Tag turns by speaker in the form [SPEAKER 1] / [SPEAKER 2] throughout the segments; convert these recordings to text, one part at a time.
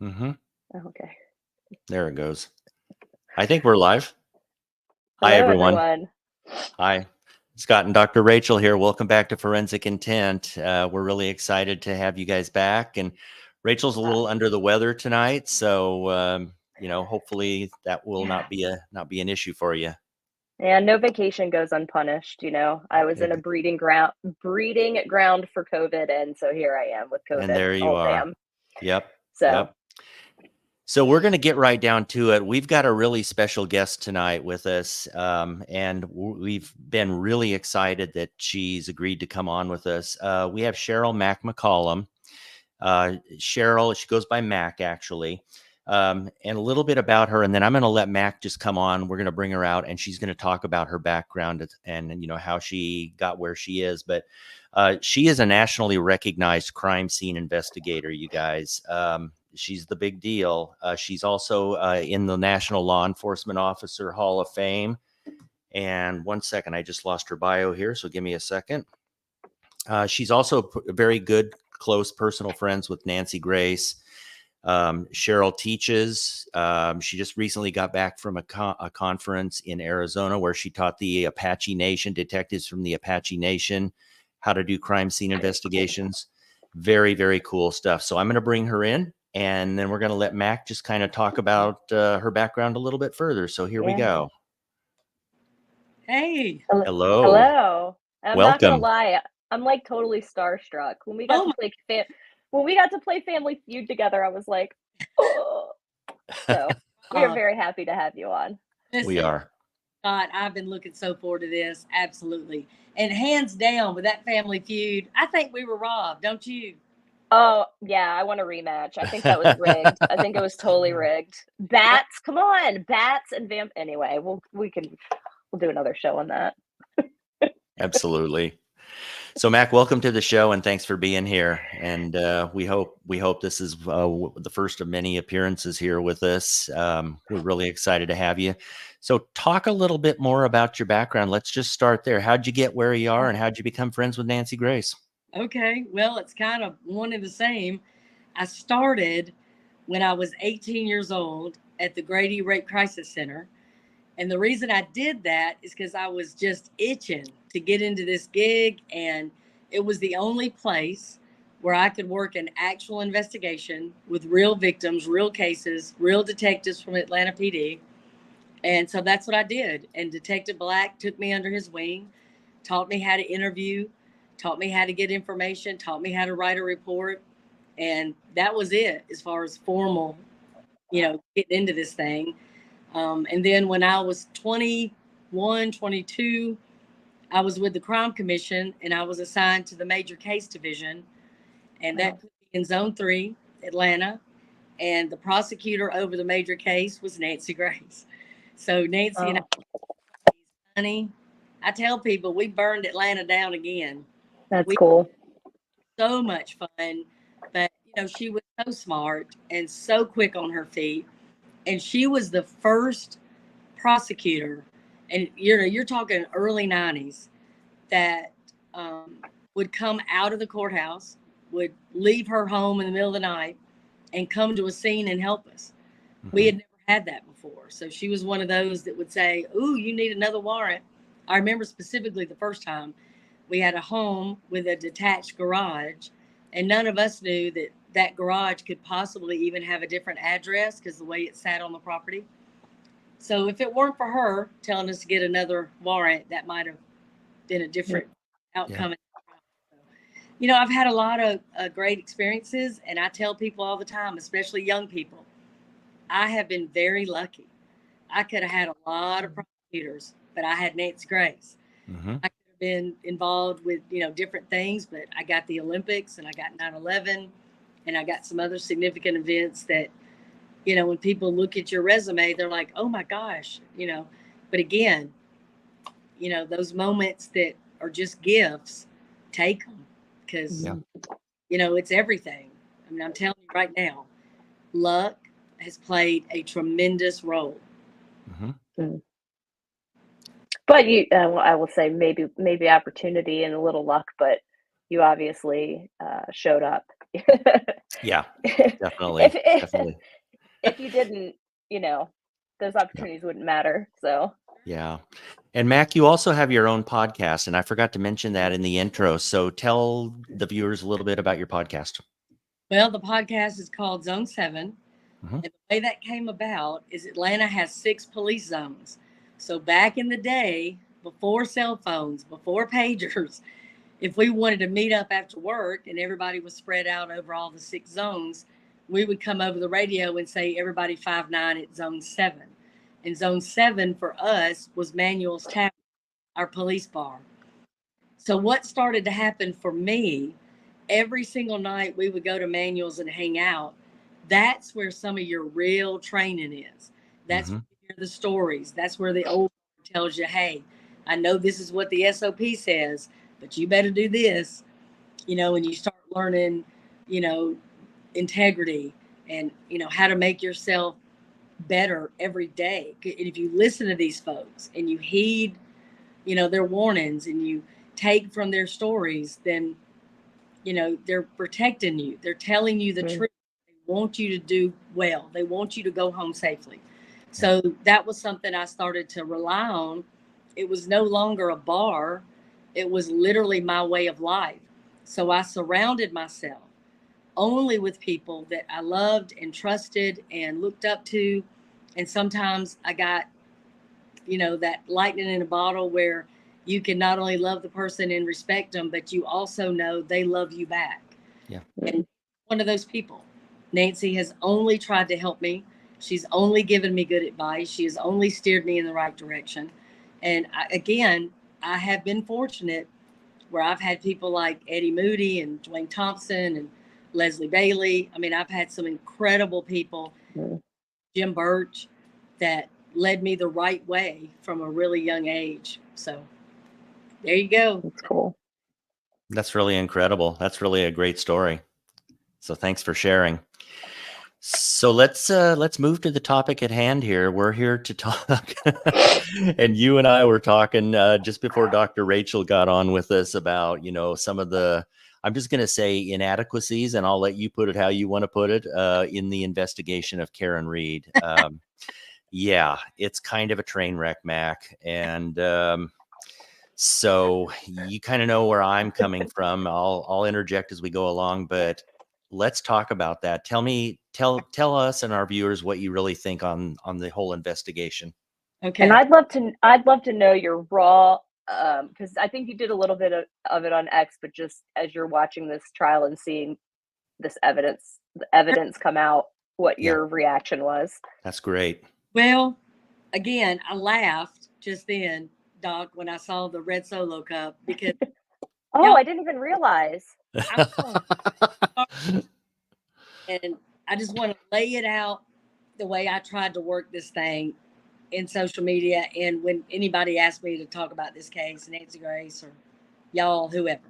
[SPEAKER 1] Mm-hmm.
[SPEAKER 2] Oh, okay.
[SPEAKER 1] There it goes. I think we're live. Hi,
[SPEAKER 2] Hello,
[SPEAKER 1] everyone.
[SPEAKER 2] everyone.
[SPEAKER 1] Hi. Scott and Dr. Rachel here. Welcome back to Forensic Intent. We're really excited to have you guys back. And Rachel's a little under the weather tonight, so hopefully that will not be an issue for you.
[SPEAKER 2] Yeah, no vacation goes unpunished. I was in a breeding ground for COVID, and so here I am with
[SPEAKER 1] And
[SPEAKER 2] COVID.
[SPEAKER 1] there you
[SPEAKER 2] Oh,
[SPEAKER 1] are.
[SPEAKER 2] damn.
[SPEAKER 1] Yep.
[SPEAKER 2] So,
[SPEAKER 1] Yep. So we're going to get right down to it. We've got a really special guest tonight with us, and we've been really excited that she's agreed to come on with us. We have Sheryl McCollum. Sheryl, she goes by Mac actually, and a little bit about her, and then I'm going to let Mac just come on. We're going to bring her out, and she's going to talk about her background and how she got where she is. But she is a nationally recognized crime scene investigator. You guys. She's the big deal. She's also in the National Law Enforcement Officer Hall of Fame. And one second, I just lost her bio here, so give me a second. She's also very good, close personal friends with Nancy Grace. Sheryl teaches. She just recently got back from a conference in Arizona where she taught the Apache Nation, detectives from the Apache Nation, how to do crime scene investigations. Very, very cool stuff. So I'm going to bring her in, and then we're going to let Mac just kind of talk about her background a little bit further. So here we go.
[SPEAKER 3] Hey.
[SPEAKER 1] Hello.
[SPEAKER 2] Hello. I'm not gonna
[SPEAKER 1] Welcome.
[SPEAKER 2] lie, I'm like totally starstruck. When we got to play Family Feud together, I was like, oh. So we are very happy to have you on.
[SPEAKER 1] We are.
[SPEAKER 3] God, I've been looking so forward to this. Absolutely. And hands down with that Family Feud, I think we were robbed, don't you?
[SPEAKER 2] Oh, yeah, I want a rematch. I think that was rigged. I think it was totally rigged. Bats, come on, bats and Anyway, we'll do another show on that.
[SPEAKER 1] Absolutely. So Mac, welcome to the show, and thanks for being here. And we hope this is the first of many appearances here with us. We're really excited to have you. So talk a little bit more about your background. Let's just start there. How'd you get where you are, and how'd you become friends with Nancy Grace?
[SPEAKER 3] Okay, well, it's kind of one and the same. I started when I was 18 years old at the Grady Rape Crisis Center. And the reason I did that is because I was just itching to get into this gig. And it was the only place where I could work an actual investigation with real victims, real cases, real detectives from Atlanta PD. And so that's what I did. And Detective Black took me under his wing, taught me how to interview, taught me how to get information, taught me how to write a report. And that was it as far as formal, getting into this thing. And then when I was 21, 22, I was with the Crime Commission and I was assigned to the Major Case Division. And that put me in Zone 3, Atlanta. And the prosecutor over the major case was Nancy Grace. So Nancy and I, honey, I tell people we burned Atlanta down again.
[SPEAKER 2] That's cool.
[SPEAKER 3] So much fun. But, she was so smart and so quick on her feet. And she was the first prosecutor, and you're talking early 90s, that would come out of the courthouse, would leave her home in the middle of the night and come to a scene and help us. Mm-hmm. We had never had that before. So she was one of those that would say, "Ooh, you need another warrant." I remember specifically the first time we had a home with a detached garage, and none of us knew that garage could possibly even have a different address because the way it sat on the property. So if it weren't for her telling us to get another warrant, that might have been a different outcome. Yeah. I've had a lot of great experiences, and I tell people all the time, especially young people, I have been very lucky. I could have had a lot of prosecutors, but I had Nancy Grace. Mm-hmm. I could have been involved with, different things, but I got the Olympics and I got 9/11 and I got some other significant events that, when people look at your resume, they're like, oh my gosh, but again, those moments that are just gifts, take them because, it's everything. I mean, I'm telling you right now, luck has played a tremendous role.
[SPEAKER 1] Mm-hmm.
[SPEAKER 2] But I will say maybe opportunity and a little luck, but you obviously showed up
[SPEAKER 1] Yeah,
[SPEAKER 2] if,
[SPEAKER 1] definitely.
[SPEAKER 2] if
[SPEAKER 1] Definitely.
[SPEAKER 2] if you didn't, those opportunities wouldn't matter. So
[SPEAKER 1] Yeah. And Mac, you also have your own podcast, and I forgot to mention that in the intro. So tell the viewers a little bit about your podcast.
[SPEAKER 3] Well, the podcast is called Zone 7.
[SPEAKER 1] Mhm.
[SPEAKER 3] And the way that came about is Atlanta has 6 police zones. So back in the day, before cell phones, before pagers, if we wanted to meet up after work and everybody was spread out over all the 6 zones, we would come over the radio and say, everybody 5-9 at Zone 7. And Zone 7 for us was Manuel's Tavern, our police bar. So what started to happen for me, every single night we would go to Manuel's and hang out. That's where some of your real training is. That's where
[SPEAKER 1] Mhm.
[SPEAKER 3] you hear the stories. That's where the old tells you, hey, I know this is what the SOP says, but you better do this, and you start learning, you know, integrity and, how to make yourself better every day. And if you listen to these folks and you heed, their warnings and you take from their stories, then, they're protecting you. They're telling you the truth. They want you to do well. They want you to go home safely. So that was something I started to rely on. It was no longer a bar. It was literally my way of life. So I surrounded myself only with people that I loved and trusted and looked up to. And sometimes I got, that lightning in a bottle where you can not only love the person and respect them, but you also know they love you back.
[SPEAKER 1] Yeah.
[SPEAKER 3] And one of those people, Nancy has only tried to help me. She's only given me good advice. She has only steered me in the right direction. And I have been fortunate where I've had people like Eddie Moody and Dwayne Thompson and Leslie Bailey. I mean, I've had some incredible people, Jim Birch, that led me the right way from a really young age. So there you go.
[SPEAKER 2] That's cool.
[SPEAKER 1] That's really incredible. That's really a great story. So thanks for sharing. So let's move to the topic at hand here. We're here to talk, and you and I were talking just before Dr. Rachel got on with us about some of the, I'm just going to say, inadequacies, and I'll let you put it how you want to put it, in the investigation of Karen Reed. Yeah, it's kind of a train wreck, Mac, and so you kind of know where I'm coming from. I'll interject as we go along, but let's talk about that. Tell us and our viewers what you really think on the whole investigation.
[SPEAKER 3] Okay.
[SPEAKER 2] And I'd love to know your raw, because I think you did a little bit of it on X, but just as you're watching this trial and seeing the evidence come out, what
[SPEAKER 1] Yeah.
[SPEAKER 2] your reaction was.
[SPEAKER 1] That's great.
[SPEAKER 3] Well, again, I laughed just then, Doc, when I saw the red Solo cup because
[SPEAKER 2] Oh, I didn't even realize.
[SPEAKER 3] and I just want to lay it out the way I tried to work this thing in social media. And when anybody asked me to talk about this case, Nancy Grace or y'all, whoever,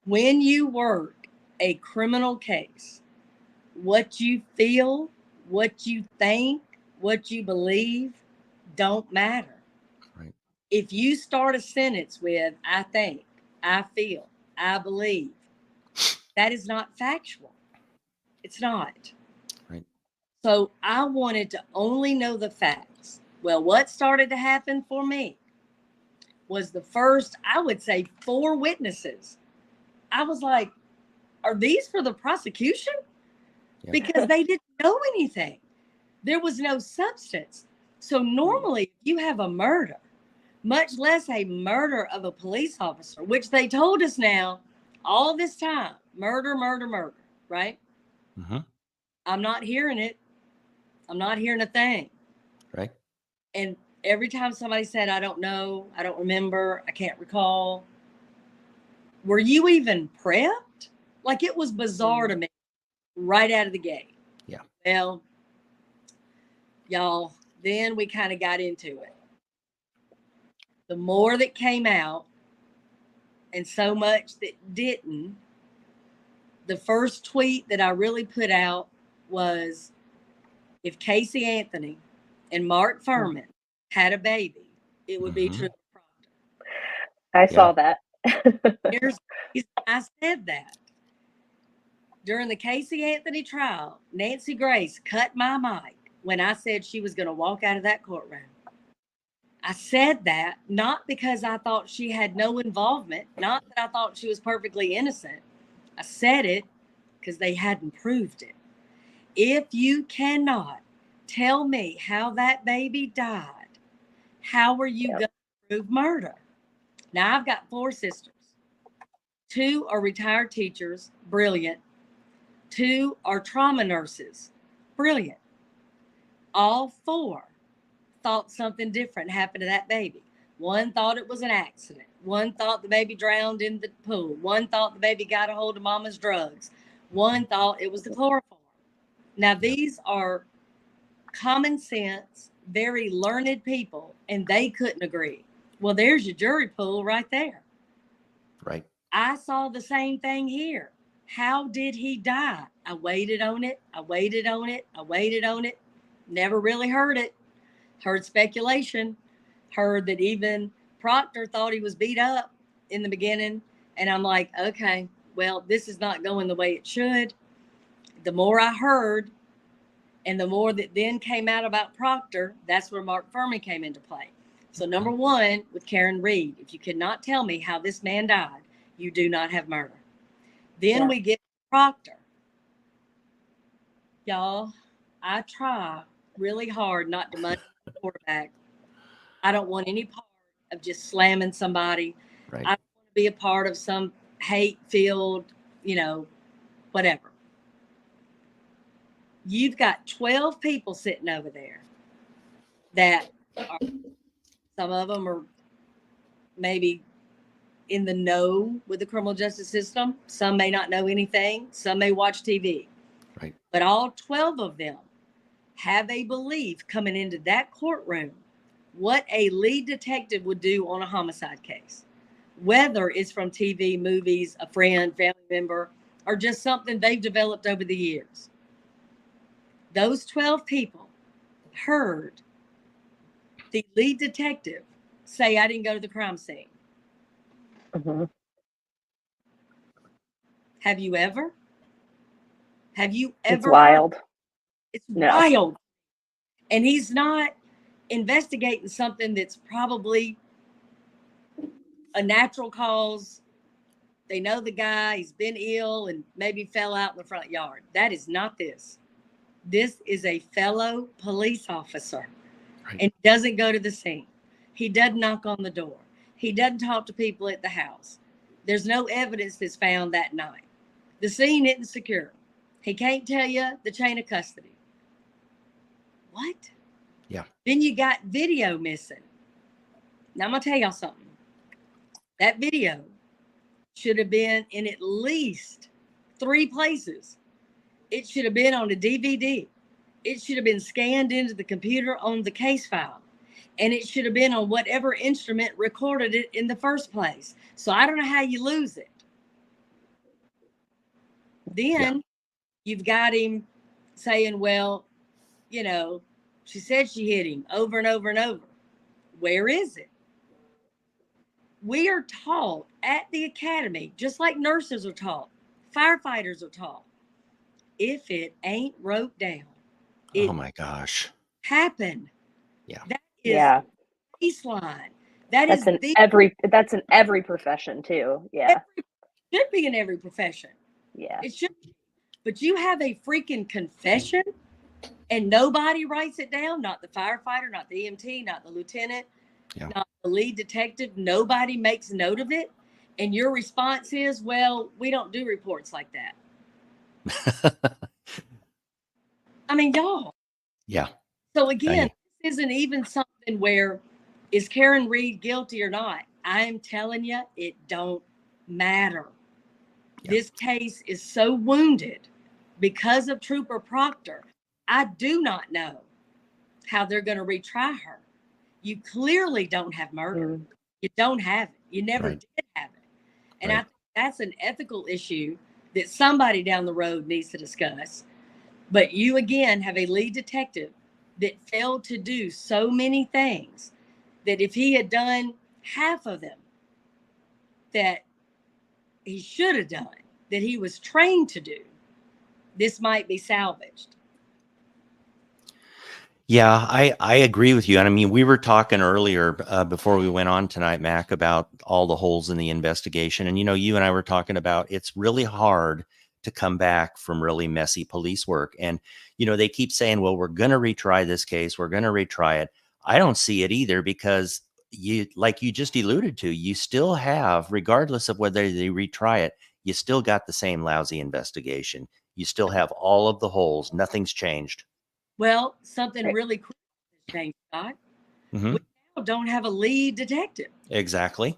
[SPEAKER 3] when you work a criminal case, what you feel, what you think, what you believe don't matter.
[SPEAKER 1] Right.
[SPEAKER 3] If you start a sentence with, I think, I feel, I believe, that is not factual. It's not.
[SPEAKER 1] Right.
[SPEAKER 3] So I wanted to only know the facts. Well, what started to happen for me was the first, I would say, 4 witnesses. I was like, are these for the prosecution?
[SPEAKER 1] Yeah.
[SPEAKER 3] Because they didn't know anything. There was no substance. So normally, if you have a murder, much less a murder of a police officer, which they told us now all this time, murder, right?
[SPEAKER 1] Mm-hmm.
[SPEAKER 3] I'm not hearing it. I'm not hearing a thing.
[SPEAKER 1] Right.
[SPEAKER 3] And every time somebody said, I don't know, I don't remember, I can't recall. Were you even prepped? Like, it was bizarre to me right out of the gate.
[SPEAKER 1] Yeah.
[SPEAKER 3] Well, y'all, then we kind of got into it. The more that came out and so much that didn't, the first tweet that I really put out was, if Casey Anthony and Mark Furman had a baby, it would be
[SPEAKER 1] Mhm.
[SPEAKER 3] true.
[SPEAKER 2] I saw that.
[SPEAKER 3] Here's, I said that. During the Casey Anthony trial, Nancy Grace cut my mic when I said she was going to walk out of that courtroom. I said that not because I thought she had no involvement, not that I thought she was perfectly innocent. I said it because they hadn't proved it. If you cannot tell me how that baby died, how are you going to prove murder? Now, I've got 4 sisters. 2 are retired teachers, brilliant. 2 are trauma nurses, brilliant. All 4 thought something different happened to that baby. One thought it was an accident. One thought the baby drowned in the pool. One thought the baby got a hold of mama's drugs. One thought it was the chloroform. Now, these are common sense, very learned people, and they couldn't agree. Well, there's your jury pool right there.
[SPEAKER 1] Right.
[SPEAKER 3] I saw the same thing here. How did he die? I waited on it. I waited on it. I waited on it. Never really heard it. Heard speculation. Heard that even Proctor thought he was beat up in the beginning. And I'm like, okay, well, this is not going the way it should. The more I heard and the more that then came out about Proctor, that's where Mark Furman came into play. So number 1, with Karen Reed, if you cannot tell me how this man died, you do not have murder. Then we get Proctor. Y'all, I try really hard not to money the quarterback. I don't want any part of just slamming somebody.
[SPEAKER 1] Right.
[SPEAKER 3] I don't want to be a part of some hate-filled, whatever. You've got 12 people sitting over there that are, some of them are maybe in the know with the criminal justice system. Some may not know anything. Some may watch TV.
[SPEAKER 1] Right.
[SPEAKER 3] But all 12 of them have a belief coming into that courtroom what a lead detective would do on a homicide case, whether it's from TV, movies, a friend, family member, or just something they've developed over the years. Those 12 people heard the lead detective say, I didn't go to the crime scene.
[SPEAKER 2] Mm-hmm.
[SPEAKER 3] Have you ever?
[SPEAKER 2] It's wild.
[SPEAKER 3] It's wild. And he's not investigating something that's probably a natural cause. They know the guy, he's been ill and maybe fell out in the front yard. That is not this. This is a fellow police officer. Right. And he doesn't go to the scene. He doesn't knock on the door. He doesn't talk to people at the house. There's no evidence that's found that night. The scene isn't secure. He can't tell you the chain of custody. What?
[SPEAKER 1] Yeah.
[SPEAKER 3] Then you got video missing. Now I'm going to tell y'all something. That video should have been in at least 3 places. It should have been on a DVD. It should have been scanned into the computer on the case file. And it should have been on whatever instrument recorded it in the first place. So I don't know how you lose it. Then you've got him saying, well, she said she hit him over and over and over. Where is it? We are taught at the academy, just like nurses are taught, firefighters are taught. If it ain't wrote down,
[SPEAKER 1] oh my gosh,
[SPEAKER 3] happened.
[SPEAKER 1] Yeah.
[SPEAKER 3] That is baseline. That's in
[SPEAKER 2] every profession too. Yeah.
[SPEAKER 3] Should be in every profession.
[SPEAKER 2] Yeah.
[SPEAKER 3] It should. But you have a freaking confession and nobody writes it down, not the firefighter, not the EMT, not the lieutenant, not the lead detective. Nobody makes note of it. And your response is, well, we don't do reports like that. I mean, y'all.
[SPEAKER 1] Yeah.
[SPEAKER 3] So again, this isn't even something where is Karen Reed guilty or not? I'm telling you, it don't matter. Yeah. This case is so wounded because of Trooper Proctor. I do not know how they're going to retry her. You clearly don't have murder. Mm. You don't have it. You never did have it. And I think that's an ethical issue that somebody down the road needs to discuss. But you, again, have a lead detective that failed to do so many things that if he had done half of them that he should have done, that he was trained to do, this might be salvaged.
[SPEAKER 1] Yeah, I agree with you. And I mean, we were talking earlier before we went on tonight, Mac, about all the holes in the investigation. And, you and I were talking about it's really hard to come back from really messy police work. And, they keep saying, well, we're going to retry this case. We're going to retry it. I don't see it either because like you just alluded to, you still have, regardless of whether they retry it, you still got the same lousy investigation. You still have all of the holes. Nothing's changed.
[SPEAKER 3] Well, something
[SPEAKER 2] Right.
[SPEAKER 3] really cool has changed, Scott.
[SPEAKER 1] Mhm.
[SPEAKER 3] We now don't have a lead detective.
[SPEAKER 1] Exactly.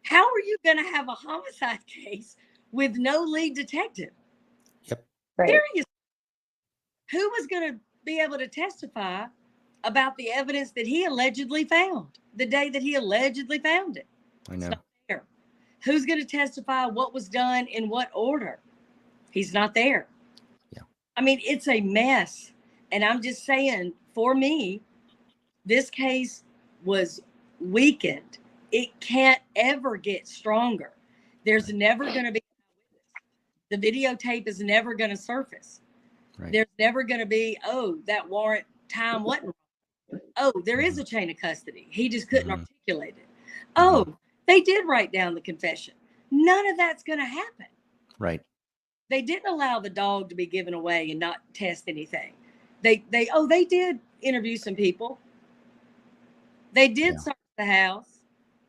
[SPEAKER 3] How are you going to have a homicide case with no lead detective?
[SPEAKER 1] Yep.
[SPEAKER 2] Right.
[SPEAKER 3] Seriously. Who was going to be able to testify about the evidence that he allegedly found the day that he allegedly found it?
[SPEAKER 1] I
[SPEAKER 3] It's
[SPEAKER 1] know.
[SPEAKER 3] not there. Who's going to testify what was done in what order? He's not there.
[SPEAKER 1] Yeah.
[SPEAKER 3] I mean, it's a mess. And I'm just saying, for me, this case was weakened. It can't ever get stronger. There's never going to be the videotape is never going to surface.
[SPEAKER 1] Right.
[SPEAKER 3] There's never going to be, oh, that warrant time wasn't wrong. Oh, there is a chain of custody. He just couldn't articulate it. Oh, they did write down the confession. None of that's going to happen.
[SPEAKER 1] Right.
[SPEAKER 3] They didn't allow the dog to be given away and not test anything. They did interview some people. They did search the house.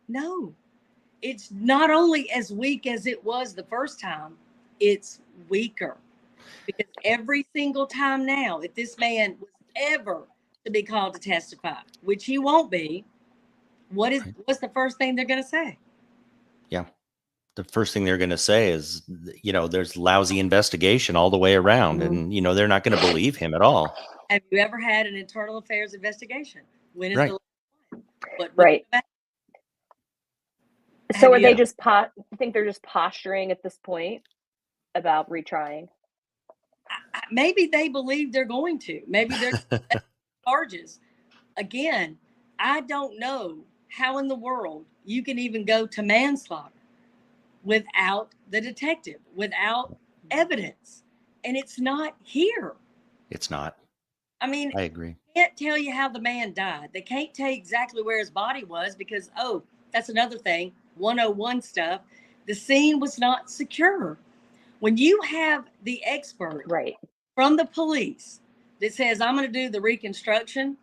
[SPEAKER 3] No, it's not only as weak as it was the first time, it's weaker. Because every single time now, if this man was ever to be called to testify, which he won't be, what's the first thing they're going to say?
[SPEAKER 1] Yeah. The first thing they're going to say is, there's lousy investigation all the way around. And, they're not going to believe him at all.
[SPEAKER 3] Have you ever had an internal affairs investigation? When is
[SPEAKER 1] Right.
[SPEAKER 3] the last one? What
[SPEAKER 2] Right. So
[SPEAKER 3] Have
[SPEAKER 2] are
[SPEAKER 3] you
[SPEAKER 2] they
[SPEAKER 3] ever-
[SPEAKER 2] just I think they're just posturing at this point about retrying?
[SPEAKER 3] maybe they believe they're going to. Maybe they're charges. Again, I don't know how in the world you can even go to manslaughter without the detective, without evidence. And it's not here.
[SPEAKER 1] It's not.
[SPEAKER 3] I mean,
[SPEAKER 1] I agree.
[SPEAKER 3] they can't tell you how the man died. They can't tell you exactly where his body was because, that's another thing, 101 stuff. The scene was not secure. When you have the expert
[SPEAKER 2] Right.
[SPEAKER 3] from the police that says, I'm going to do the reconstruction,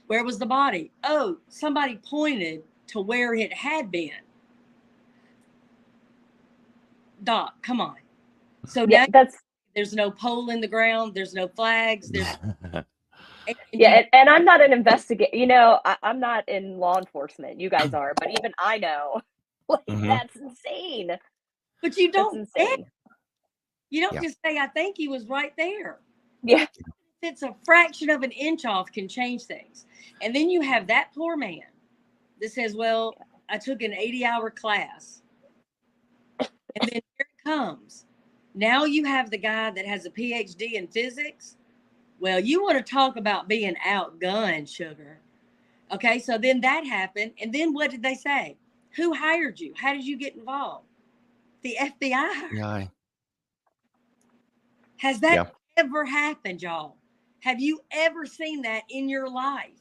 [SPEAKER 3] where was the body? Oh, somebody pointed to where it had been. Doc, come on. So
[SPEAKER 2] Yeah,
[SPEAKER 3] now
[SPEAKER 2] that's
[SPEAKER 3] there's no pole in the ground. There's no flags.
[SPEAKER 2] and I'm not an investigator. I'm not in law enforcement. You guys are, but even I know, that's insane.
[SPEAKER 3] But you
[SPEAKER 2] That's
[SPEAKER 3] don't
[SPEAKER 2] insane.
[SPEAKER 3] You don't just say, I think he was right there.
[SPEAKER 2] Yeah.
[SPEAKER 3] It's a fraction of an inch off can change things. And then you have that poor man that says, well, I took an 80-hour class. And then here it comes. Now you have the guy that has a PhD in physics. Well, you want to talk about being outgunned, sugar. Okay, so then that happened. And then what did they say? Who hired you? How did you get involved? The FBI.
[SPEAKER 1] Yeah.
[SPEAKER 3] Has that ever happened, y'all? Have you ever seen that in your life?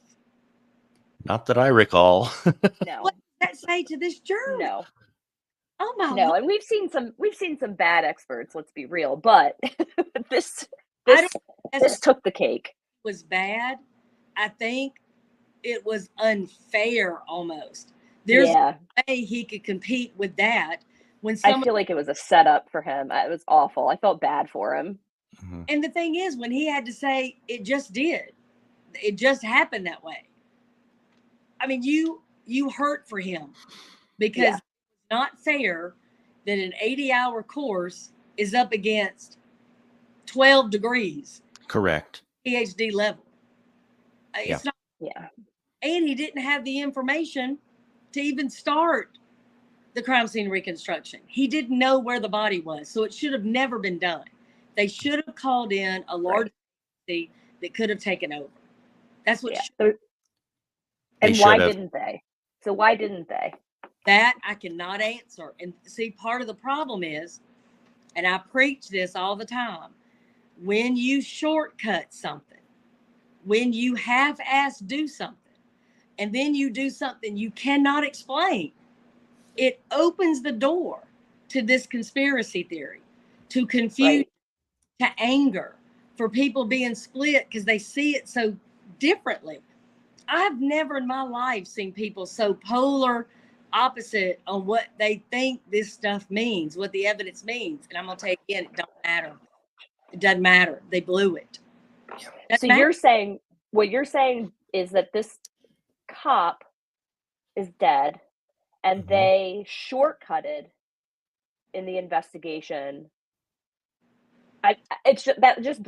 [SPEAKER 1] Not that I recall.
[SPEAKER 2] No.
[SPEAKER 3] What does that say to this jury?
[SPEAKER 2] No.
[SPEAKER 3] Oh my
[SPEAKER 2] No,
[SPEAKER 3] Lord.
[SPEAKER 2] and we've seen some bad experts, let's be real, but this took the cake.
[SPEAKER 3] Was bad. I think it was unfair almost. There's no way he could compete with that when
[SPEAKER 2] I feel like it was a setup for him. It was awful. I felt bad for him.
[SPEAKER 3] And the thing is, when he had to say it just did, it just happened that way. I mean, you hurt for him because it's not fair that an 80-hour course is up against 12 degrees.
[SPEAKER 1] Correct.
[SPEAKER 3] PhD level. It's not.
[SPEAKER 2] Yeah.
[SPEAKER 3] And he didn't have the information to even start the crime scene reconstruction. He didn't know where the body was, so it should have never been done. They should have called in a large agency that could have taken over. That's what.
[SPEAKER 2] And why didn't they? So why didn't they?
[SPEAKER 3] That I cannot answer. And see, part of the problem is, and I preach this all the time, when you shortcut something, when you half-ass do something, and then you do something you cannot explain, it opens the door to this conspiracy theory, to confusion, to anger, for people being split because they see it so differently. I've never in my life seen people so polar opposite on what they think this stuff means, what the evidence means. And I'm going to tell you again, it don't matter. It doesn't matter. They blew it.
[SPEAKER 2] So you're saying, what you're saying is that this cop is dead and they shortcutted in the investigation. It just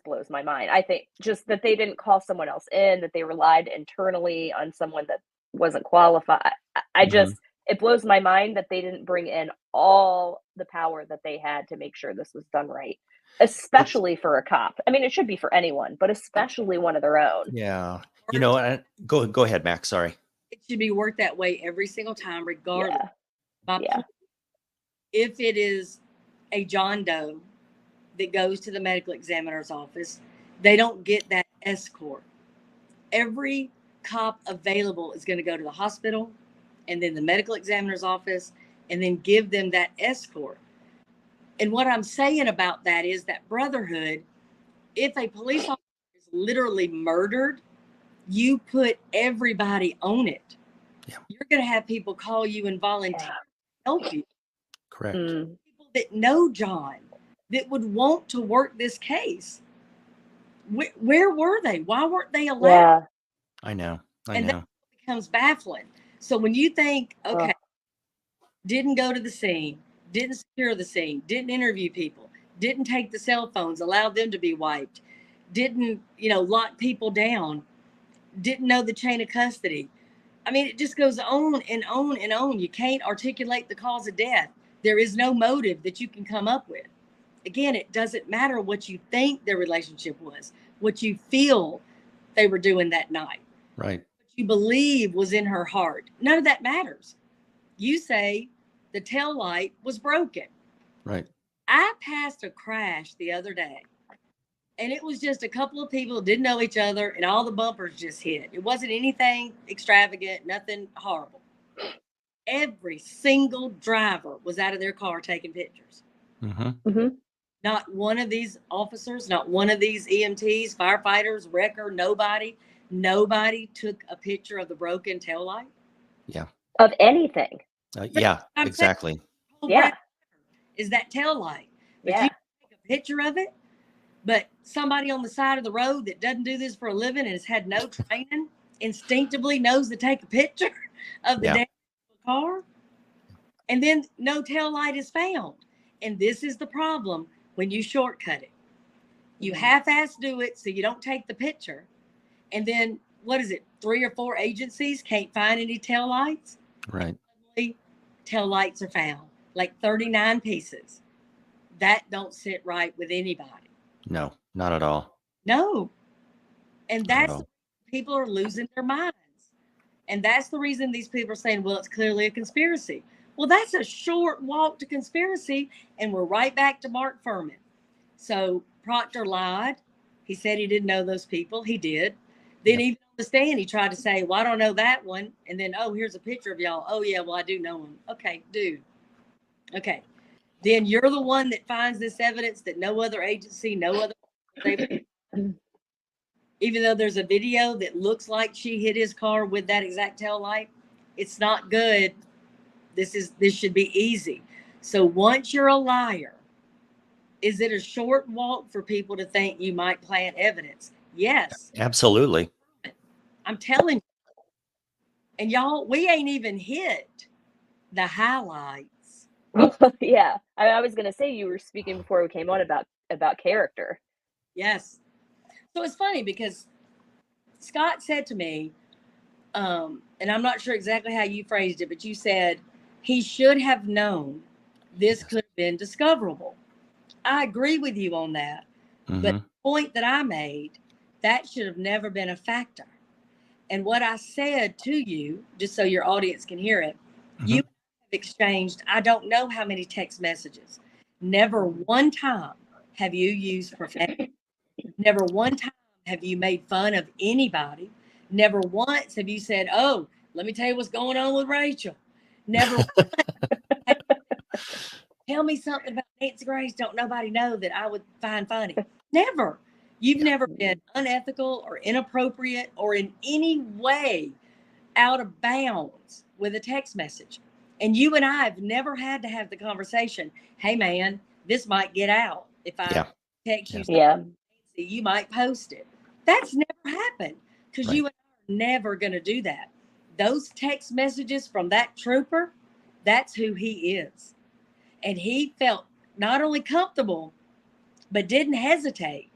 [SPEAKER 2] blows my mind. I think just that they didn't call someone else in, that they relied internally on someone that wasn't qualified. It blows my mind that they didn't bring in all the power that they had to make sure this was done right, especially for a cop. I mean, it should be for anyone, but especially one of their own.
[SPEAKER 1] Yeah. Go ahead, Max. Sorry.
[SPEAKER 3] It should be worked that way every single time, regardless.
[SPEAKER 2] Yeah.
[SPEAKER 3] If it is a John Doe that goes to the medical examiner's office, they don't get that escort. Every cop available is going to go to the hospital and then the medical examiner's office and then give them that escort. And what I'm saying about that is that brotherhood, if a police officer is literally murdered, you put everybody on it.
[SPEAKER 1] Yeah.
[SPEAKER 3] You're going to have people call you and volunteer to help you.
[SPEAKER 1] Correct.
[SPEAKER 3] People that know John, that would want to work this case. Where were they? Why weren't they allowed?
[SPEAKER 2] Yeah.
[SPEAKER 1] I know.
[SPEAKER 3] That becomes baffling. So when you think, okay, didn't go to the scene, didn't secure the scene, didn't interview people, didn't take the cell phones, allowed them to be wiped, didn't, lock people down, didn't know the chain of custody. I mean, it just goes on and on and on. You can't articulate the cause of death. There is no motive that you can come up with. Again, it doesn't matter what you think their relationship was, what you feel they were doing that night.
[SPEAKER 1] Right.
[SPEAKER 3] What you believe was in her heart. None of that matters. You say the tail light was broken.
[SPEAKER 1] Right.
[SPEAKER 3] I passed a crash the other day, and it was just a couple of people who didn't know each other, and all the bumpers just hit. It wasn't anything extravagant, nothing horrible. Every single driver was out of their car taking pictures. Not one of these officers, not one of these EMTs, firefighters, wrecker, nobody took a picture of the broken taillight.
[SPEAKER 1] Yeah.
[SPEAKER 2] Of anything.
[SPEAKER 1] Yeah, exactly.
[SPEAKER 2] Yeah.
[SPEAKER 3] Is that taillight. But
[SPEAKER 2] Yeah.
[SPEAKER 3] you take a picture of it, but somebody on the side of the road that doesn't do this for a living and has had no training instinctively knows to take a picture of the damn car. And then no taillight is found. And this is the problem when you shortcut it. You half-ass do it so you don't take the picture. And then, 3 or 4 agencies can't find any taillights?
[SPEAKER 1] Right.
[SPEAKER 3] Suddenly, taillights are found, like 39 pieces. That don't sit right with anybody.
[SPEAKER 1] No, not at all.
[SPEAKER 3] No. And that's, people are losing their minds. And that's the reason these people are saying, well, it's clearly a conspiracy. Well, that's a short walk to conspiracy, and we're right back to Mark Furman. So Proctor lied. He said he didn't know those people. He did. Then even on the stand, he tried to say, well, I don't know that one. And then, here's a picture of y'all. Oh, yeah, well, I do know him. Okay, dude. Okay. Then you're the one that finds this evidence that no other agency, no other, even though there's a video that looks like she hit his car with that exact tail light. It's not good. This should be easy. So once you're a liar, is it a short walk for people to think you might plant evidence? Yes.
[SPEAKER 1] Absolutely.
[SPEAKER 3] I'm telling you. And y'all, we ain't even hit the highlights.
[SPEAKER 2] Yeah. I was going to say, you were speaking before we came on about character.
[SPEAKER 3] Yes. So it's funny because Scott said to me, and I'm not sure exactly how you phrased it, but you said he should have known this could have been discoverable. I agree with you on that. But the point that I made, that should have never been a factor. And what I said to you, just so your audience can hear it, you have exchanged, I don't know how many text messages. Never one time have you used profanity. Never one time have you made fun of anybody. Never once have you said, oh, let me tell you what's going on with Rachel. Never tell me something about Nancy Grace don't nobody know that I would find funny. Never. You've never been unethical or inappropriate or in any way out of bounds with a text message. And you and I have never had to have the conversation, hey man, this might get out. If I text you something, you might post it. That's never happened because you and I are never going to do that. Those text messages from that trooper, that's who he is. And he felt not only comfortable, but didn't hesitate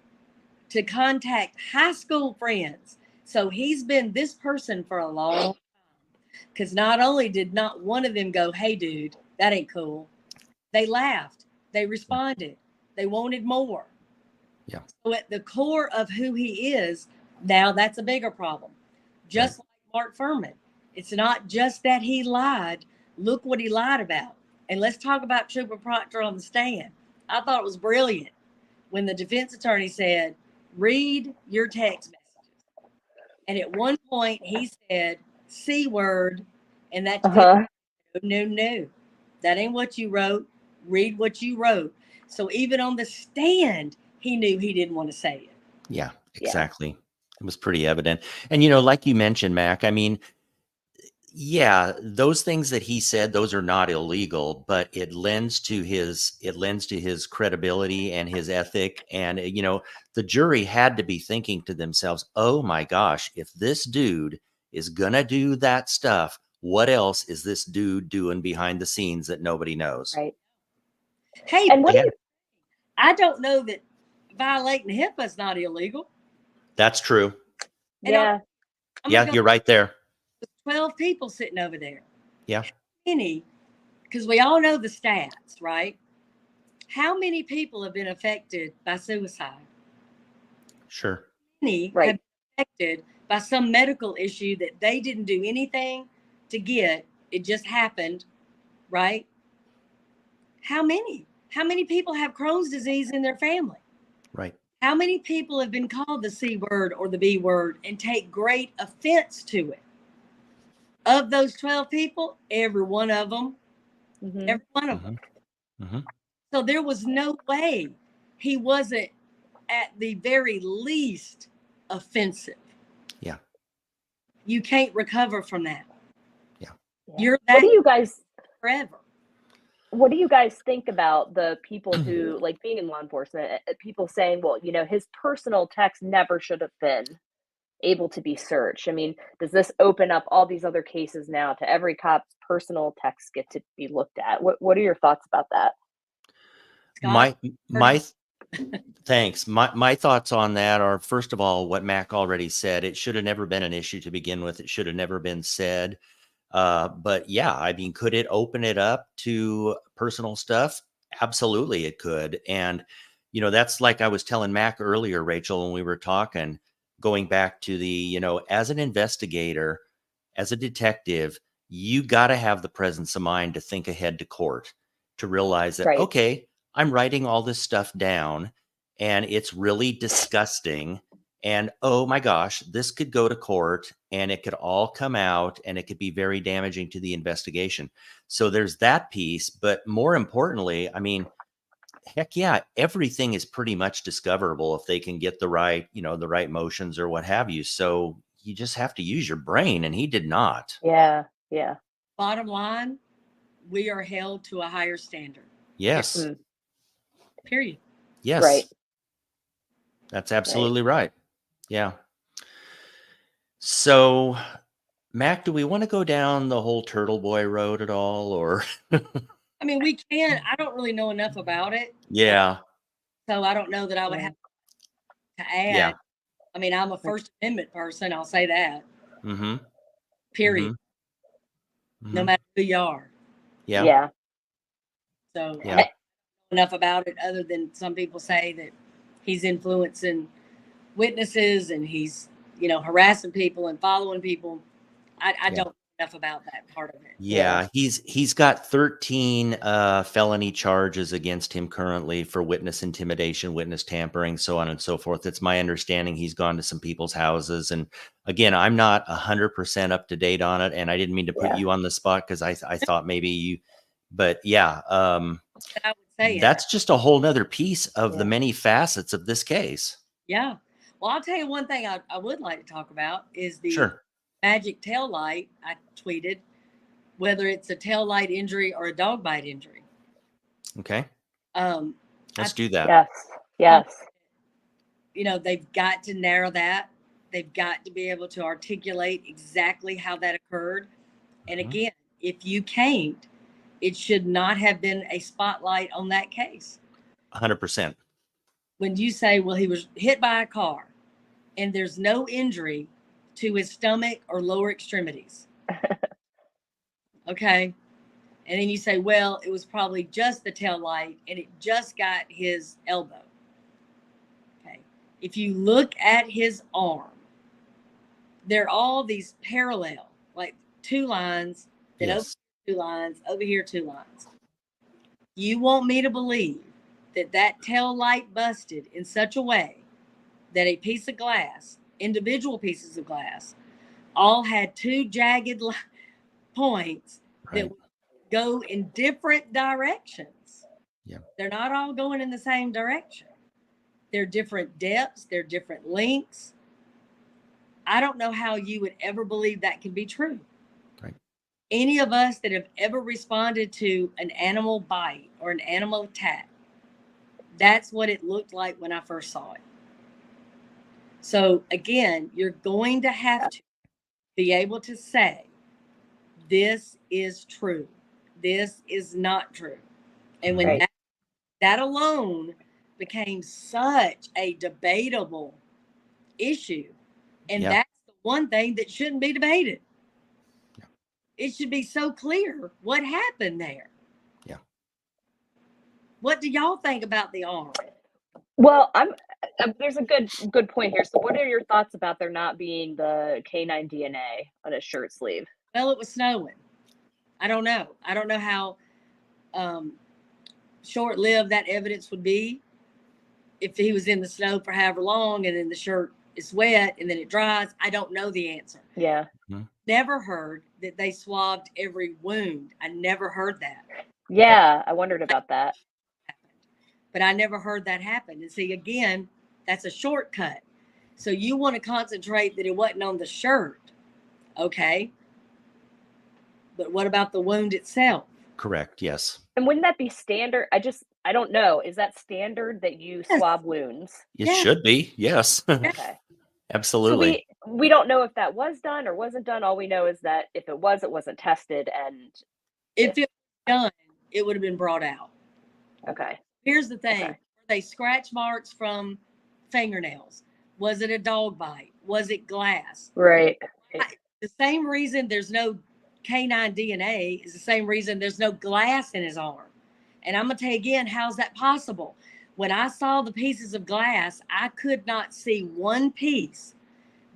[SPEAKER 3] to contact high school friends. So he's been this person for a long time. Because not only did not one of them go, hey, dude, that ain't cool. They laughed. They responded. They wanted more.
[SPEAKER 1] Yeah.
[SPEAKER 3] So at the core of who he is, now that's a bigger problem. Just like Mark Furman. It's not just that he lied. Look what he lied about. And let's talk about Trooper Proctor on the stand. I thought it was brilliant when the defense attorney said, read your text messages. And at one point he said, C word. And that defense said, no. That ain't what you wrote. Read what you wrote. So even on the stand, he knew he didn't want to say it.
[SPEAKER 1] Yeah, exactly. It was pretty evident. And, you know, like you mentioned, Mac, I mean, yeah, those things that he said, those are not illegal, but it lends to his credibility and his ethic. And, you know, the jury had to be thinking to themselves, oh my gosh, if this dude is gonna do that stuff, what else is this dude doing behind the scenes that nobody knows?
[SPEAKER 2] Right.
[SPEAKER 3] Hey,
[SPEAKER 2] and what
[SPEAKER 3] I don't know that violating HIPAA is not illegal.
[SPEAKER 1] That's true.
[SPEAKER 2] Yeah.
[SPEAKER 1] You're right there.
[SPEAKER 3] 12 people sitting over there.
[SPEAKER 1] Yeah.
[SPEAKER 3] How many, because we all know the stats, right? How many people have been affected by suicide?
[SPEAKER 1] Sure.
[SPEAKER 3] How many have been affected by some medical issue that they didn't do anything to get? It just happened, right? How many? How many people have Crohn's disease in their family?
[SPEAKER 1] Right.
[SPEAKER 3] How many people have been called the C word or the B word and take great offense to it? Of those 12 people, every one of them, every one of them. So there was no way he wasn't at the very least offensive.
[SPEAKER 1] Yeah.
[SPEAKER 3] You can't recover from that.
[SPEAKER 1] Yeah.
[SPEAKER 3] You're
[SPEAKER 2] What do you guys
[SPEAKER 3] forever.
[SPEAKER 2] What do you guys think about the people who, like, being in law enforcement, people saying, well, you know, his personal text never should have been able to be searched? I mean, does this open up all these other cases now to every cop's personal texts get to be looked at? What are your thoughts about that?
[SPEAKER 3] Scott?
[SPEAKER 1] Thanks. My thoughts on that are, first of all, what Mac already said. It should have never been an issue to begin with. It should have never been said. But yeah, I mean, could it open it up to personal stuff? Absolutely, it could. And, you know, that's like I was telling Mac earlier, Rachel, when we were talking, going back to the, you know, as an investigator, as a detective, you got to have the presence of mind to think ahead to court, to realize that, okay, I'm writing all this stuff down and it's really disgusting. And oh my gosh, this could go to court and it could all come out and it could be very damaging to the investigation. So there's that piece. But more importantly, I mean, heck yeah, everything is pretty much discoverable if they can get the right, you know, the right motions or what have you. So you just have to use your brain, and he did not.
[SPEAKER 2] Yeah. Yeah.
[SPEAKER 3] Bottom line, we are held to a higher standard.
[SPEAKER 1] Yes.
[SPEAKER 3] Period.
[SPEAKER 1] Yes.
[SPEAKER 2] Right.
[SPEAKER 1] That's absolutely right. Yeah. So, Mac, do we want to go down the whole Turtle Boy road at all, or?
[SPEAKER 3] I mean, we can. I don't really know enough about it.
[SPEAKER 1] Yeah.
[SPEAKER 3] So I don't know that I would have to add.
[SPEAKER 1] Yeah.
[SPEAKER 3] I mean, I'm a First Amendment person. I'll say that. Period. No matter who you are.
[SPEAKER 1] Yeah.
[SPEAKER 2] Yeah.
[SPEAKER 3] So I don't know enough about it other than some people say that he's influencing witnesses and he's, you know, harassing people and following people. I don't know enough about that part of it.
[SPEAKER 1] Yeah, he's got 13 felony charges against him currently for witness intimidation, witness tampering, so on and so forth. It's my understanding he's gone to some people's houses. And again, I'm not 100% up to date on it, and I didn't mean to put
[SPEAKER 2] Yeah.
[SPEAKER 1] you on the spot because I thought maybe you, but yeah,
[SPEAKER 3] But I would say
[SPEAKER 1] that's just a whole nother piece of the
[SPEAKER 2] Yeah.
[SPEAKER 1] many facets of this case.
[SPEAKER 3] yeah. Well, I'll tell you one thing I would like to talk about is the
[SPEAKER 1] Sure.
[SPEAKER 3] magic tail light. I tweeted whether it's a tail light injury or a dog bite injury.
[SPEAKER 1] Okay.
[SPEAKER 3] Um,
[SPEAKER 1] Let's do that.
[SPEAKER 2] Yes. Yes.
[SPEAKER 3] you know, they've got to narrow that. They've got to be able to articulate exactly how that occurred. And
[SPEAKER 1] Mhm.
[SPEAKER 3] again, if you can't, it should not have been a spotlight on that case.
[SPEAKER 1] 100%.
[SPEAKER 3] When you say, well, he was hit by a car and there's no injury to his stomach or lower extremities. Okay. And then you say, well, it was probably just the tail light and it just got his elbow. Okay. If you look at his arm, they're all these parallel, like two lines, then over
[SPEAKER 1] Yes.
[SPEAKER 3] here, 2 lines, over here, 2 lines. You want me to believe that that tail light busted in such a way that a piece of glass, individual pieces of glass, all had 2 jagged points that
[SPEAKER 1] Right.
[SPEAKER 3] would go in different directions.
[SPEAKER 1] Yeah.
[SPEAKER 3] They're not all going in the same direction. They're different depths, they're different lengths. I don't know how you would ever believe that can be true.
[SPEAKER 1] Right.
[SPEAKER 3] Any of us that have ever responded to an animal bite or an animal attack, that's what it looked like when I first saw it. So again, you're going to have to be able to say, this is true. This is not true. And when
[SPEAKER 2] Right.
[SPEAKER 3] that alone became such a debatable issue, and
[SPEAKER 1] Yeah.
[SPEAKER 3] that's the one thing that shouldn't be debated.
[SPEAKER 1] Yeah.
[SPEAKER 3] It should be so clear what happened there.
[SPEAKER 1] Yeah.
[SPEAKER 3] What do y'all think about the arm?
[SPEAKER 2] Well, there's a good point here. So what are your thoughts about there not being the canine DNA on his shirt sleeve?
[SPEAKER 3] Well, it was snowing. I don't know. I don't know how short-lived that evidence would be if he was in the snow for however long and then the shirt is wet and then it dries. I don't know the answer.
[SPEAKER 2] Yeah.
[SPEAKER 3] Never heard that they swabbed every wound. I never heard that.
[SPEAKER 2] Yeah, I wondered about that.
[SPEAKER 3] But I never heard that happen. And see, again, that's a shortcut. So you want to concentrate that it wasn't on the shirt. Okay. But what about the wound itself?
[SPEAKER 1] Correct. Yes.
[SPEAKER 2] And wouldn't that be standard? I don't know. Is that standard that you
[SPEAKER 3] Yes.
[SPEAKER 2] swab wounds?
[SPEAKER 1] It
[SPEAKER 3] Yeah.
[SPEAKER 1] should be. Yes.
[SPEAKER 2] Okay. So
[SPEAKER 1] Absolutely.
[SPEAKER 2] we don't know if that was done or wasn't done. All we know is that if it was, it wasn't tested. And
[SPEAKER 3] If it was done, it would have been brought out.
[SPEAKER 2] okay.
[SPEAKER 3] Here's the thing.
[SPEAKER 2] Okay.
[SPEAKER 3] Were they scratch marks from fingernails? Was it a dog bite? Was it glass?
[SPEAKER 2] Right.
[SPEAKER 3] The same reason there's no canine DNA is the same reason there's no glass in his arm. And I'm going to tell you again, how's that possible? When I saw the pieces of glass, I could not see one piece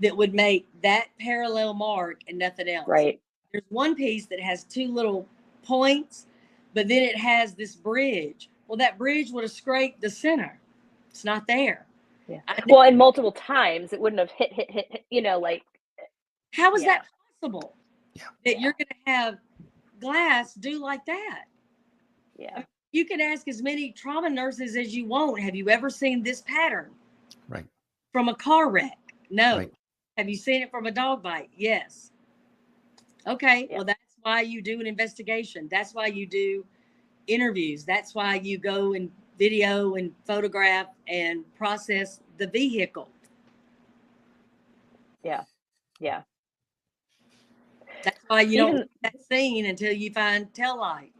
[SPEAKER 3] that would make that parallel mark and nothing else.
[SPEAKER 2] Right.
[SPEAKER 3] There's one piece that has 2 little points, but then it has this bridge. Well, that bridge would have scraped the center. It's not there.
[SPEAKER 2] Yeah.
[SPEAKER 3] I-
[SPEAKER 2] Well, and multiple times it wouldn't have hit, like,
[SPEAKER 3] How is
[SPEAKER 2] Yeah.
[SPEAKER 3] that possible?
[SPEAKER 1] Yeah.
[SPEAKER 3] That you're going to have glass do like that?
[SPEAKER 2] yeah.
[SPEAKER 3] You can ask as many trauma nurses as you want. Have you ever seen this pattern
[SPEAKER 1] Right.
[SPEAKER 3] from a car wreck? No.
[SPEAKER 1] Right.
[SPEAKER 3] Have you seen it from a dog bite? Yes. Okay.
[SPEAKER 2] Yeah.
[SPEAKER 3] Well, that's why you do an investigation. That's why you do interviews. That's why you go and video and photograph and process the vehicle.
[SPEAKER 2] Yeah. Yeah.
[SPEAKER 3] That's why you don't
[SPEAKER 2] Even-
[SPEAKER 3] leave that scene until you find tail light.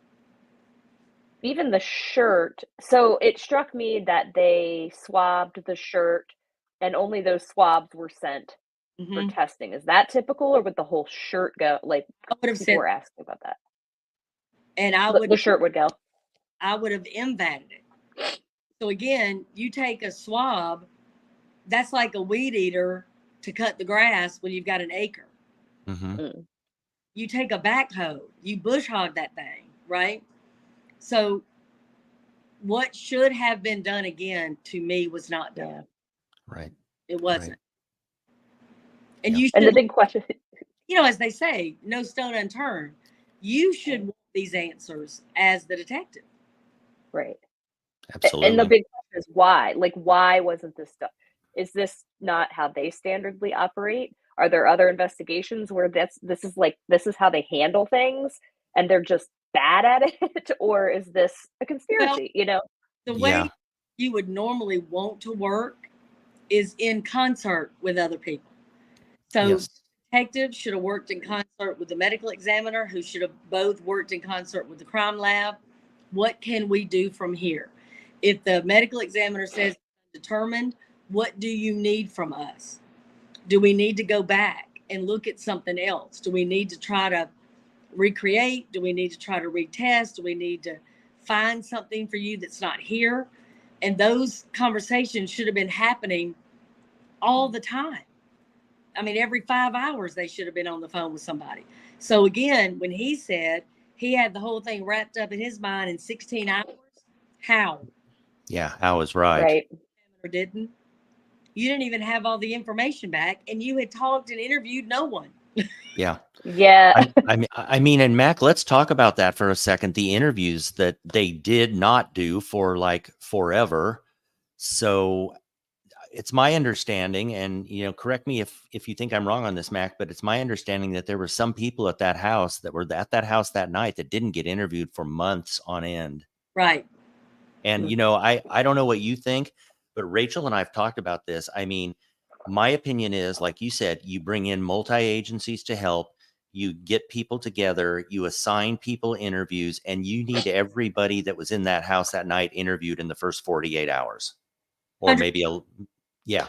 [SPEAKER 2] Even the shirt. So it struck me that they swabbed the shirt and only those swabs were sent for
[SPEAKER 3] Mhm.
[SPEAKER 2] testing. Is that typical or would the whole shirt go? Like,
[SPEAKER 3] I would have
[SPEAKER 2] people
[SPEAKER 3] said,
[SPEAKER 2] were asking about that.
[SPEAKER 3] and I
[SPEAKER 2] The
[SPEAKER 3] would
[SPEAKER 2] shirt would go.
[SPEAKER 3] I would have invented it. So again, you take a swab, that's like a weed eater to cut the grass when you've got an acre.
[SPEAKER 1] Mm-hmm.
[SPEAKER 2] Mm.
[SPEAKER 3] you take a backhoe, you bush hog that thing, right? So what should have been done again to me was not done.
[SPEAKER 2] Yeah.
[SPEAKER 1] Right.
[SPEAKER 3] It wasn't.
[SPEAKER 1] Right.
[SPEAKER 3] And
[SPEAKER 1] Yeah.
[SPEAKER 3] you
[SPEAKER 2] And the
[SPEAKER 3] should,
[SPEAKER 2] big question,
[SPEAKER 3] as they say, no stone unturned. You should want these answers as the detective.
[SPEAKER 2] right? And the
[SPEAKER 1] Absolutely.
[SPEAKER 2] big question is why? Like, why wasn't this done? Is this not how they standardly operate? Are there other investigations where this is how they handle things and they're just bad at it? Or is this a
[SPEAKER 3] Well,
[SPEAKER 2] conspiracy?
[SPEAKER 3] the
[SPEAKER 1] Yeah.
[SPEAKER 3] way you would normally want to work is in concert with other people. So
[SPEAKER 1] Yes.
[SPEAKER 3] detectives should have worked in concert with the medical examiner, who should have both worked in concert with the crime lab. What can we do from here? If the medical examiner says determined, what do you need from us? Do we need to go back and look at something else? Do we need to try to recreate? Do we need to try to retest? Do we need to find something for you that's not here? And those conversations should have been happening all the time. I mean, every 5 hours they should have been on the phone with somebody. So again, when he said he had the whole thing wrapped up in his mind in 16 hours, how?
[SPEAKER 1] Yeah. Al was right.
[SPEAKER 2] Right.
[SPEAKER 3] Or didn't? You didn't even have all the information back, and you had talked and interviewed no one.
[SPEAKER 1] Yeah.
[SPEAKER 2] Yeah.
[SPEAKER 1] I mean, and Mac, let's talk about that for a second. The interviews that they did not do for like forever. So it's my understanding, and correct me if you think I'm wrong on this, Mac, but it's my understanding that there were some people at that house that were at that house that night that didn't get interviewed for months on end.
[SPEAKER 3] Right.
[SPEAKER 1] And I don't know what you think, but Rachel and I've talked about this. I mean, my opinion is, like you said, you bring in multi-agencies to help, you get people together, you assign people interviews, and you need everybody that was in that house that night interviewed in the first 48 hours. Or maybe yeah.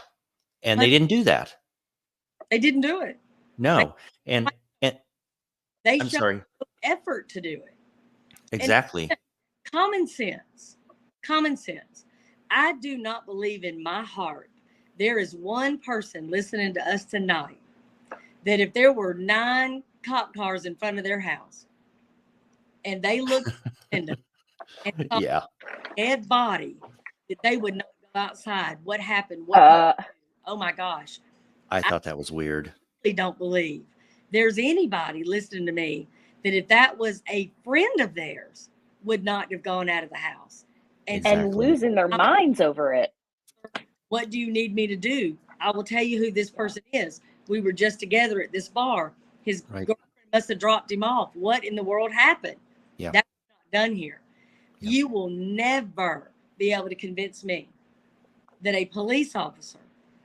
[SPEAKER 1] And they didn't do that.
[SPEAKER 3] They didn't do it.
[SPEAKER 1] No. And
[SPEAKER 3] They
[SPEAKER 1] I'm
[SPEAKER 3] showed
[SPEAKER 1] sorry.
[SPEAKER 3] no effort to do it.
[SPEAKER 1] Exactly.
[SPEAKER 3] And common sense. Common sense. I do not believe in my heart there is one person listening to us tonight that if there were 9 cop cars in front of their house and they looked in them and saw
[SPEAKER 1] Yeah.
[SPEAKER 3] a dead body, that they would not go outside. What happened? Oh my gosh.
[SPEAKER 1] I thought that was weird.
[SPEAKER 3] Really don't believe there's anybody listening to me that if that was a friend of theirs would not have gone out of the house
[SPEAKER 2] And losing their minds over it.
[SPEAKER 3] What do you need me to do? I will tell you who this person is. We were just together at this bar. His girlfriend must have dropped him off. What in the world happened?
[SPEAKER 1] Yeah.
[SPEAKER 3] That's not done here.
[SPEAKER 1] Yeah.
[SPEAKER 3] You will never be able to convince me that a police officer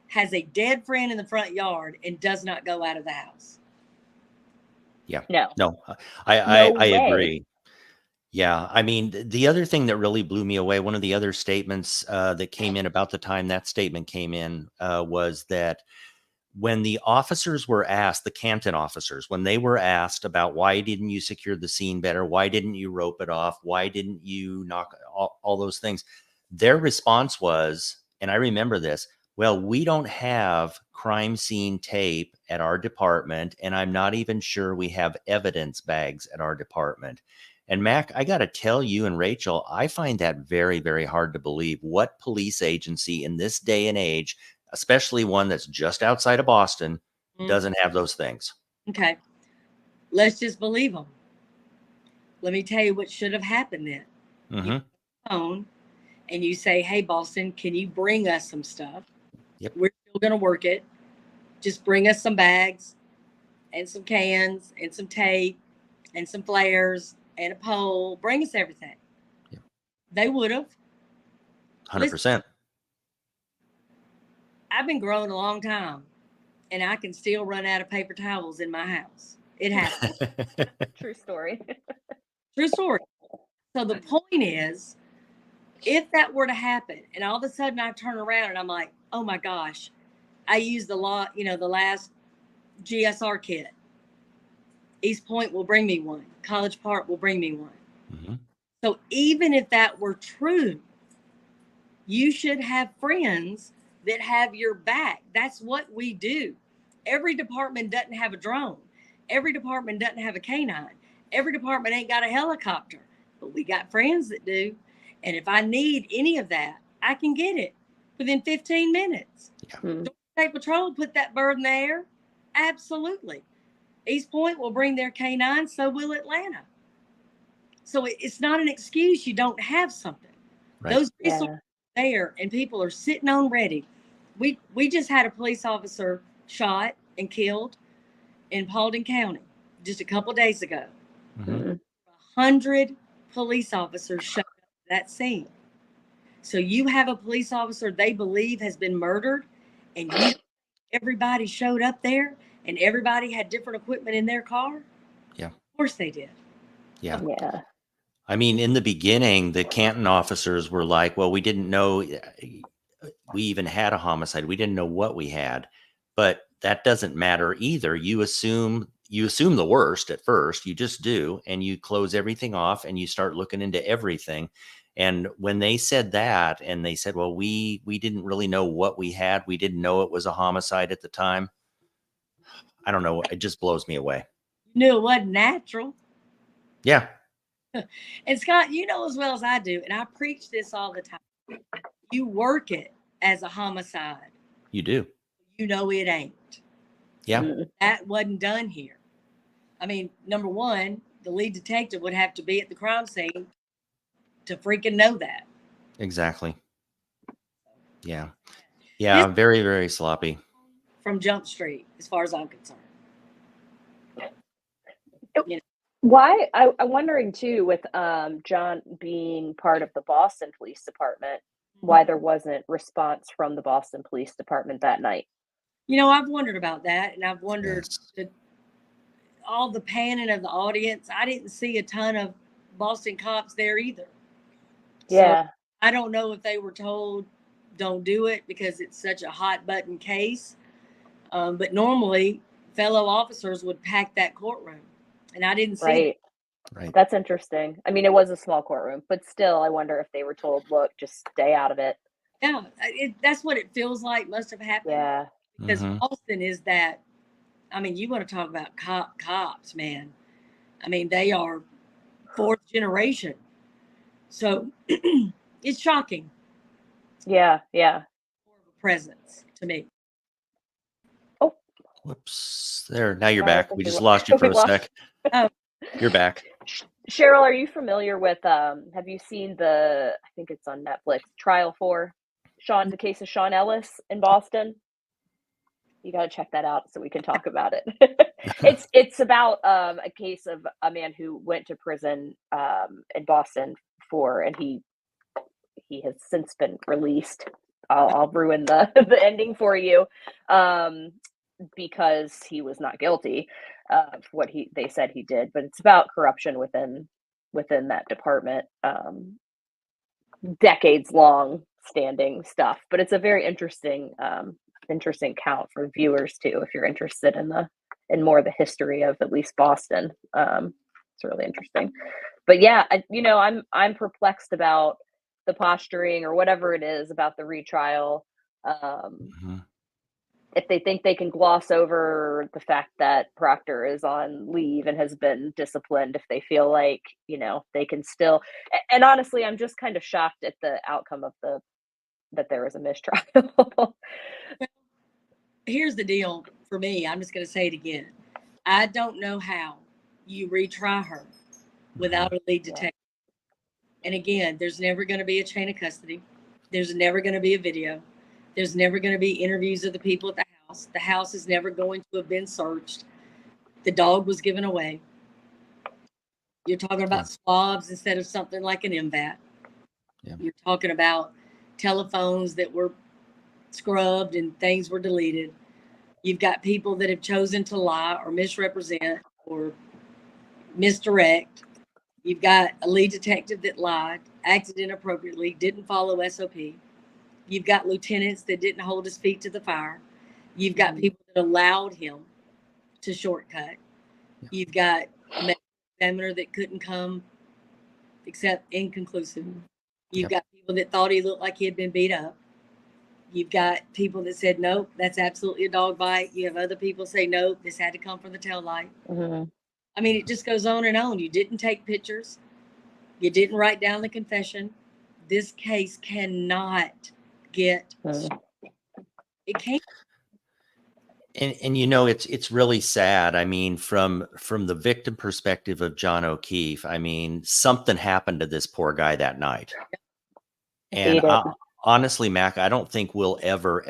[SPEAKER 3] has a dead friend in the front yard and does not go out of the house.
[SPEAKER 1] Yeah.
[SPEAKER 2] No.
[SPEAKER 1] I
[SPEAKER 2] way.
[SPEAKER 1] agree. Yeah. I mean, the other thing that really blew me away, one of the other statements that came in about the time that statement came in was that when the officers were asked, the Campton officers, when they were asked about why didn't you secure the scene better? Why didn't you rope it off? Why didn't you knock all those things? Their response was, and I remember this, well, we don't have crime scene tape at our department, and I'm not even sure we have evidence bags at our department. And Mac, I got to tell you and Rachel, I find that very, very hard to believe. What police agency in this day and age, especially one that's just outside of Boston, doesn't have those things?
[SPEAKER 3] Okay. Let's just believe them. Let me tell you what should have happened then.
[SPEAKER 1] Mm-hmm.
[SPEAKER 3] You phone and you say, hey, Boston, can you bring us some stuff?
[SPEAKER 1] Yep.
[SPEAKER 3] We're still going to work it. Just bring us some bags and some cans and some tape and some flares and a pole. Bring us everything.
[SPEAKER 1] Yep.
[SPEAKER 3] They would have.
[SPEAKER 1] 100%.
[SPEAKER 3] I've been growing a long time, and I can still run out of paper towels in my house. It happens.
[SPEAKER 2] True story.
[SPEAKER 3] True story. So the point is, if that were to happen, and all of a sudden I turn around and I'm like, oh my gosh, I used the last GSR kit. East Point will bring me one. College Park will bring me one.
[SPEAKER 1] Mm-hmm.
[SPEAKER 3] So even if that were true, you should have friends that have your back. That's what we do. Every department doesn't have a drone. Every department doesn't have a canine. Every department ain't got a helicopter, but we got friends that do. And if I need any of that, I can get it within 15 minutes.
[SPEAKER 1] Yeah.
[SPEAKER 2] Hmm.
[SPEAKER 3] State Patrol put that bird in the air. Absolutely. East Point will bring their canine, so will Atlanta. So it's not an excuse you don't have something.
[SPEAKER 1] Right.
[SPEAKER 3] Those resources are there, and people are sitting on ready. We just had a police officer shot and killed in Paulding County just a couple days ago.
[SPEAKER 1] Mhm.
[SPEAKER 3] 100 police officers showed up at that scene. So you have a police officer they believe has been murdered, and everybody showed up there, and everybody had different equipment in their car?
[SPEAKER 1] Yeah.
[SPEAKER 3] Of course they did.
[SPEAKER 1] Yeah.
[SPEAKER 2] Yeah.
[SPEAKER 1] I mean, in the beginning, the Canton officers were like, well, we didn't know we even had a homicide. We didn't know what we had. But that doesn't matter either. You assume the worst at first. You just do, and you close everything off and you start looking into everything. And when they said that, and they said, well, we didn't really know what we had. We didn't know it was a homicide at the time. I don't know. It just blows me away.
[SPEAKER 3] You knew it wasn't natural.
[SPEAKER 1] Yeah.
[SPEAKER 3] And Scott, you know as well as I do, and I preach this all the time. You work it as a homicide.
[SPEAKER 1] You do.
[SPEAKER 3] You know it ain't.
[SPEAKER 1] Yeah.
[SPEAKER 2] Mm.
[SPEAKER 3] That wasn't done here. I mean, number one, the lead detective would have to be at the crime scene to freaking know that.
[SPEAKER 1] Exactly. Yeah. Yeah. Very, very sloppy.
[SPEAKER 3] From Jump Street, as far as I'm concerned.
[SPEAKER 2] Why? I'm wondering too, with John being part of the Boston Police Department, why there wasn't response from the Boston Police Department that night.
[SPEAKER 3] You know, I've wondered about that, and I've wondered
[SPEAKER 1] Yes.
[SPEAKER 3] all the panning of the audience. I didn't see a ton of Boston cops there either.
[SPEAKER 2] Yeah.
[SPEAKER 3] So I don't know if they were told don't do it because it's such a hot button case. But normally, fellow officers would pack that courtroom, and I didn't see
[SPEAKER 2] Right.
[SPEAKER 1] Right.
[SPEAKER 2] That's interesting. I mean, it was a small courtroom, but still, I wonder if they were told, look, just stay out of it.
[SPEAKER 3] Yeah, that's what it feels like must have happened.
[SPEAKER 2] Yeah.
[SPEAKER 3] Because
[SPEAKER 1] Mhm.
[SPEAKER 3] Boston is that. I mean, you want to talk about cops, man. I mean, they are fourth generation. So it's shocking.
[SPEAKER 2] Yeah. Yeah.
[SPEAKER 3] More of a presence to me.
[SPEAKER 1] Whoops. There. Now you're
[SPEAKER 2] Sorry, I
[SPEAKER 1] back.
[SPEAKER 2] think
[SPEAKER 1] We
[SPEAKER 2] we
[SPEAKER 1] just
[SPEAKER 2] lo-
[SPEAKER 1] lost you for
[SPEAKER 2] we
[SPEAKER 1] a
[SPEAKER 2] lost-
[SPEAKER 1] sec.
[SPEAKER 3] Oh.
[SPEAKER 1] You're back.
[SPEAKER 2] Sheryl, are you familiar with, have you seen I think it's on Netflix, Trial for the case of Sean Ellis in Boston? You got to check that out so we can talk about it. It's about a case of a man who went to prison in Boston and he has since been released. I'll ruin the ending for you because he was not guilty of what they said he did. But it's about corruption within that department, decades long standing stuff. But it's a very interesting count for viewers too, if you're interested in more of the history of at least Boston. It's really interesting. But yeah, I'm perplexed about the posturing or whatever it is about the retrial.
[SPEAKER 1] Mhm.
[SPEAKER 2] If they think they can gloss over the fact that Proctor is on leave and has been disciplined, if they feel like, they can still, and honestly, I'm just kind of shocked at the outcome of that there was a mistrial.
[SPEAKER 3] Here's the deal for me. I'm just going to say it again. I don't know how you retry her without a lead detective. And again, there's never going to be a chain of custody. There's never going to be a video. There's never going to be interviews of the people at the house. The house is never going to have been searched. The dog was given away. You're talking about swabs instead of something like an MVAT.
[SPEAKER 1] Yeah.
[SPEAKER 3] You're talking about telephones that were scrubbed and things were deleted. You've got people that have chosen to lie or misrepresent or misdirect. You've got a lead detective that lied, acted inappropriately, didn't follow SOP. You've got lieutenants that didn't hold his feet to the fire. You've got people that allowed him to shortcut. You've got a medical examiner that couldn't come except inconclusive. You've got people that thought he looked like he had been beat up. You've got people that said, nope, that's absolutely a dog bite. You have other people say, nope, this had to come from the tail light.
[SPEAKER 2] Mhm.
[SPEAKER 3] I mean, it just goes on and on. You didn't take pictures. You didn't write down the confession. This case cannot get,
[SPEAKER 2] Mhm.
[SPEAKER 3] it can't.
[SPEAKER 1] And you know, it's really sad. I mean, from the victim perspective of John O'Keefe, I mean, something happened to this poor guy that night.
[SPEAKER 2] I
[SPEAKER 1] And
[SPEAKER 2] hate it.
[SPEAKER 1] honestly, Mac, I don't think we'll ever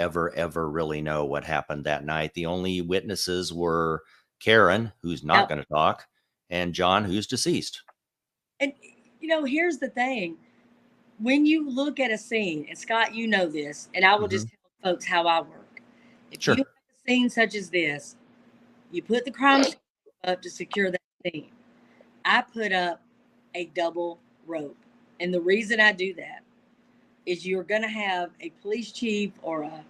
[SPEAKER 1] really know what happened that night. The only witnesses were Karen, who's not
[SPEAKER 3] Yep.
[SPEAKER 1] going to talk, and John, who's deceased.
[SPEAKER 3] And, you know, here's the thing. When you look at a scene, and Scott, you know this, and I will just tell folks how I work. If
[SPEAKER 1] Sure.
[SPEAKER 3] you have a scene such as this, you put the crime scene up to secure that scene. I put up a double rope. And the reason I do that is you're going to have a police chief or a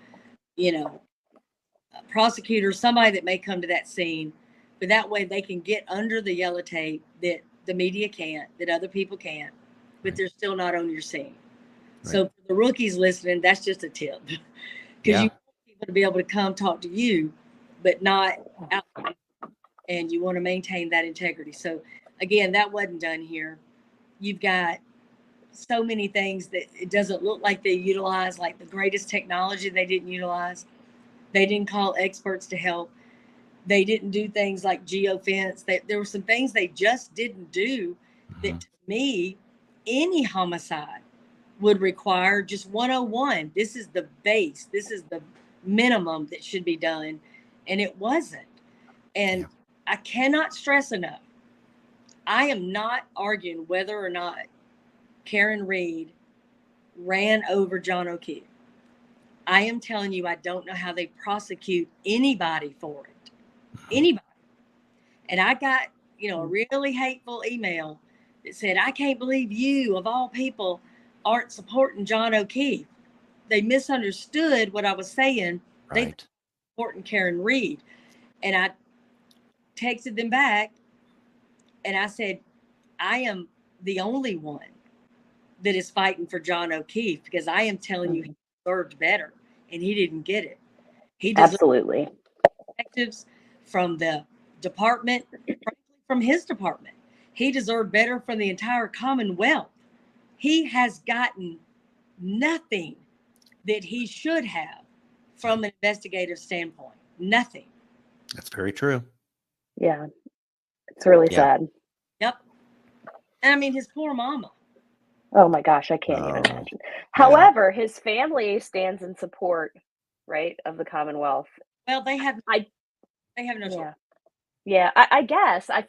[SPEAKER 3] prosecutor, somebody that may come to that scene, but that way they can get under the yellow tape that the media can't, that other people can't, but they're still not on your scene. Right. So for the rookies listening, that's just a tip, because you want people to be able to come talk to you, but not out, and you want to maintain that integrity. So again, that wasn't done here. You've got so many things that it doesn't look like they utilize, like the greatest technology they didn't utilize. They didn't call experts to help. They didn't do things like geofence. There were some things they just didn't do that, to me, any homicide would require just 101. This is the base. This is the minimum that should be done. And it wasn't. And I cannot stress enough, I am not arguing whether or not Karen Reed ran over John O'Keefe. I am telling you, I don't know how they prosecute anybody for it. Anybody. And I got, a really hateful email that said, I can't believe you, of all people, aren't supporting John O'Keefe. They misunderstood what I was saying. They were supporting Karen Reed. And I texted them back and I said, I am the only one that is fighting for John O'Keefe, because I am telling you, he deserved better and he didn't get it. He deserved
[SPEAKER 2] Absolutely.
[SPEAKER 3] Detectives from the department, from his department. He deserved better from the entire Commonwealth. He has gotten nothing that he should have from an investigative standpoint. Nothing.
[SPEAKER 1] That's very true.
[SPEAKER 2] Yeah. It's really sad.
[SPEAKER 3] Yep. And I mean, his poor mama.
[SPEAKER 2] Oh my gosh, I can't even imagine. However, his family stands in support, right, of the Commonwealth.
[SPEAKER 3] Well, they have no choice.
[SPEAKER 2] Yeah, I guess. I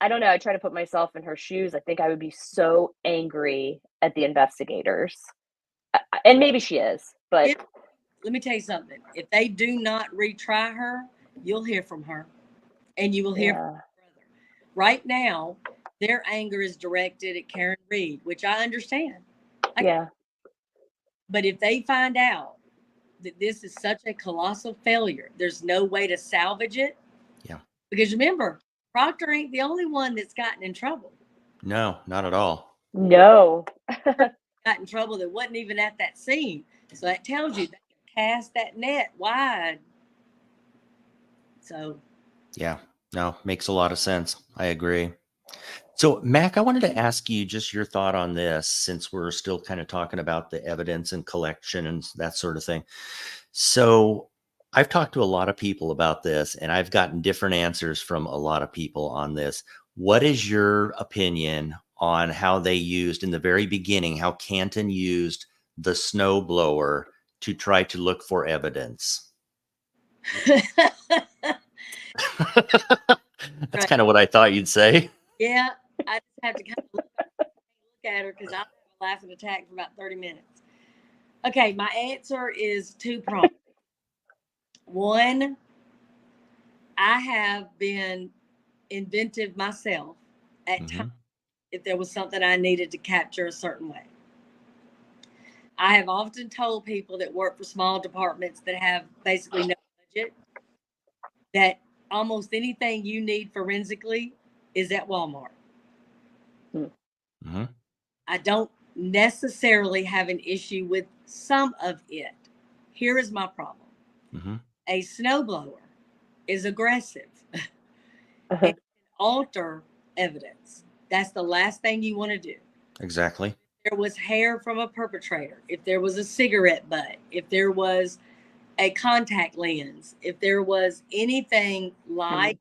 [SPEAKER 2] don't know, I try to put myself in her shoes. I think I would be so angry at the investigators. And maybe she is, but
[SPEAKER 3] let me tell you something. If they do not retry her, you'll hear from her. And you will hear from her brother. Right now, their anger is directed at Karen Reed, which I understand. But if they find out that this is such a colossal failure, there's no way to salvage it.
[SPEAKER 1] Yeah.
[SPEAKER 3] Because remember, Proctor ain't the only one that's gotten in trouble.
[SPEAKER 1] No, not at all.
[SPEAKER 2] No.
[SPEAKER 3] Got in trouble that wasn't even at that scene. So that tells you they can cast that net wide. So.
[SPEAKER 1] Yeah, no, makes a lot of sense. I agree. So, Mac, I wanted to ask you just your thought on this, since we're still kind of talking about the evidence and collection and that sort of thing. So I've talked to a lot of people about this, and I've gotten different answers from a lot of people on this. What is your opinion on how they used in the very beginning, how Canton used the snow blower to try to look for evidence? That's kind of what I thought you'd say.
[SPEAKER 3] Yeah, I just have to kind of look at her because I'll have a laughing attack for about 30 minutes. Okay, my answer is two-pronged. One, I have been inventive myself at times if there was something I needed to capture a certain way. I have often told people that work for small departments that have basically no budget that almost anything you need forensically is at Walmart. I don't necessarily have an issue with some of it. Here is my problem.
[SPEAKER 1] Mm-hmm.
[SPEAKER 3] A snowblower is aggressive
[SPEAKER 2] Uh-huh.
[SPEAKER 3] and can alter evidence. That's the last thing you want to do.
[SPEAKER 1] Exactly.
[SPEAKER 3] If there was hair from a perpetrator, if there was a cigarette butt, if there was a contact lens, if there was anything light,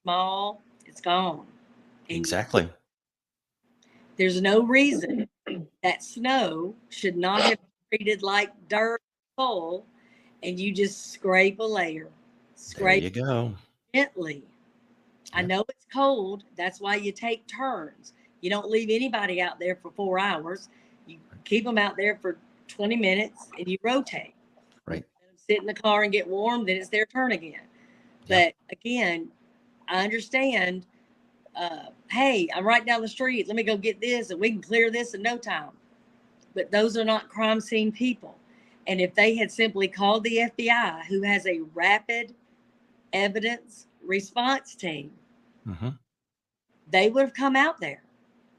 [SPEAKER 3] small, it's gone. And
[SPEAKER 1] Exactly.
[SPEAKER 3] there's no reason that snow should not have been treated like dirt, coal, and you just scrape a layer,
[SPEAKER 1] There
[SPEAKER 3] scrape
[SPEAKER 1] you go.
[SPEAKER 3] gently. I
[SPEAKER 1] Yep.
[SPEAKER 3] know it's cold. That's why you take turns. You don't leave anybody out there for 4 hours. You keep them out there for 20 minutes and you rotate.
[SPEAKER 1] Right.
[SPEAKER 3] Let them sit in the car and get warm, then it's their turn again.
[SPEAKER 1] Yep.
[SPEAKER 3] But again, I understand. Hey, I'm right down the street. Let me go get this and we can clear this in no time. But those are not crime scene people. And if they had simply called the FBI, who has a rapid evidence response team,
[SPEAKER 1] Mm-hmm.
[SPEAKER 3] they would have come out there.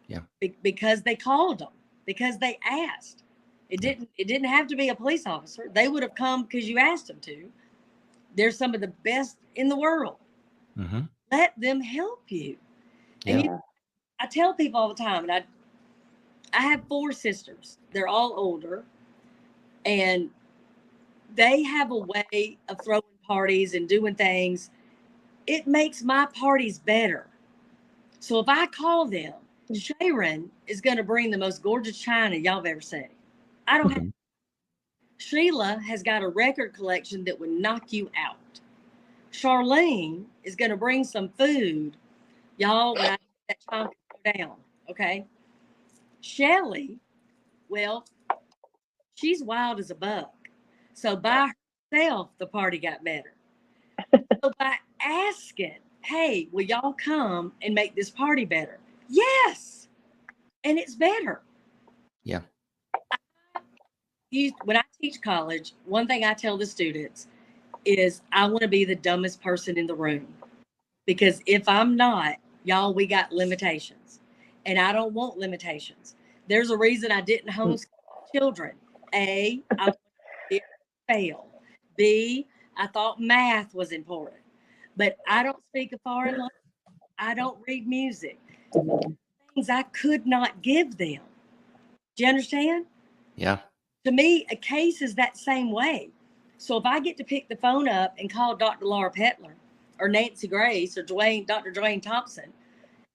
[SPEAKER 1] Yeah.
[SPEAKER 3] Because they called them, because they asked. It
[SPEAKER 1] Yeah.
[SPEAKER 3] didn't have to be a police officer. They would have come because you asked them to. They're some of the best in the world.
[SPEAKER 1] Mm-hmm.
[SPEAKER 3] Let them help you. And
[SPEAKER 1] Yeah.
[SPEAKER 3] I tell people all the time, and I have 4 sisters. They're all older, and they have a way of throwing parties and doing things. It makes my parties better. So if I call them, Sheryl is going to bring the most gorgeous china y'all have ever seen. I don't have.
[SPEAKER 1] Mhm.
[SPEAKER 3] Sheila has got a record collection that would knock you out. Charlene is going to bring some food. Y'all, when I that child can go down, okay? Shelly, well, she's wild as a buck. So by herself, the party got better. So by asking, hey, will y'all come and make this party better? Yes. And it's better.
[SPEAKER 1] Yeah.
[SPEAKER 3] When I teach college, one thing I tell the students is I want to be the dumbest person in the room. Because if I'm not, y'all, we got limitations. And I don't want limitations. There's a reason I didn't homeschool children. A, I wanted to fail. B, I thought math was important. But I don't speak a foreign language. I don't read music. Things I could not give them. Do you understand?
[SPEAKER 1] Yeah.
[SPEAKER 3] To me, a case is that same way. So if I get to pick the phone up and call Dr. Laura Petler or Nancy Grace or Dr. Dwayne Thompson,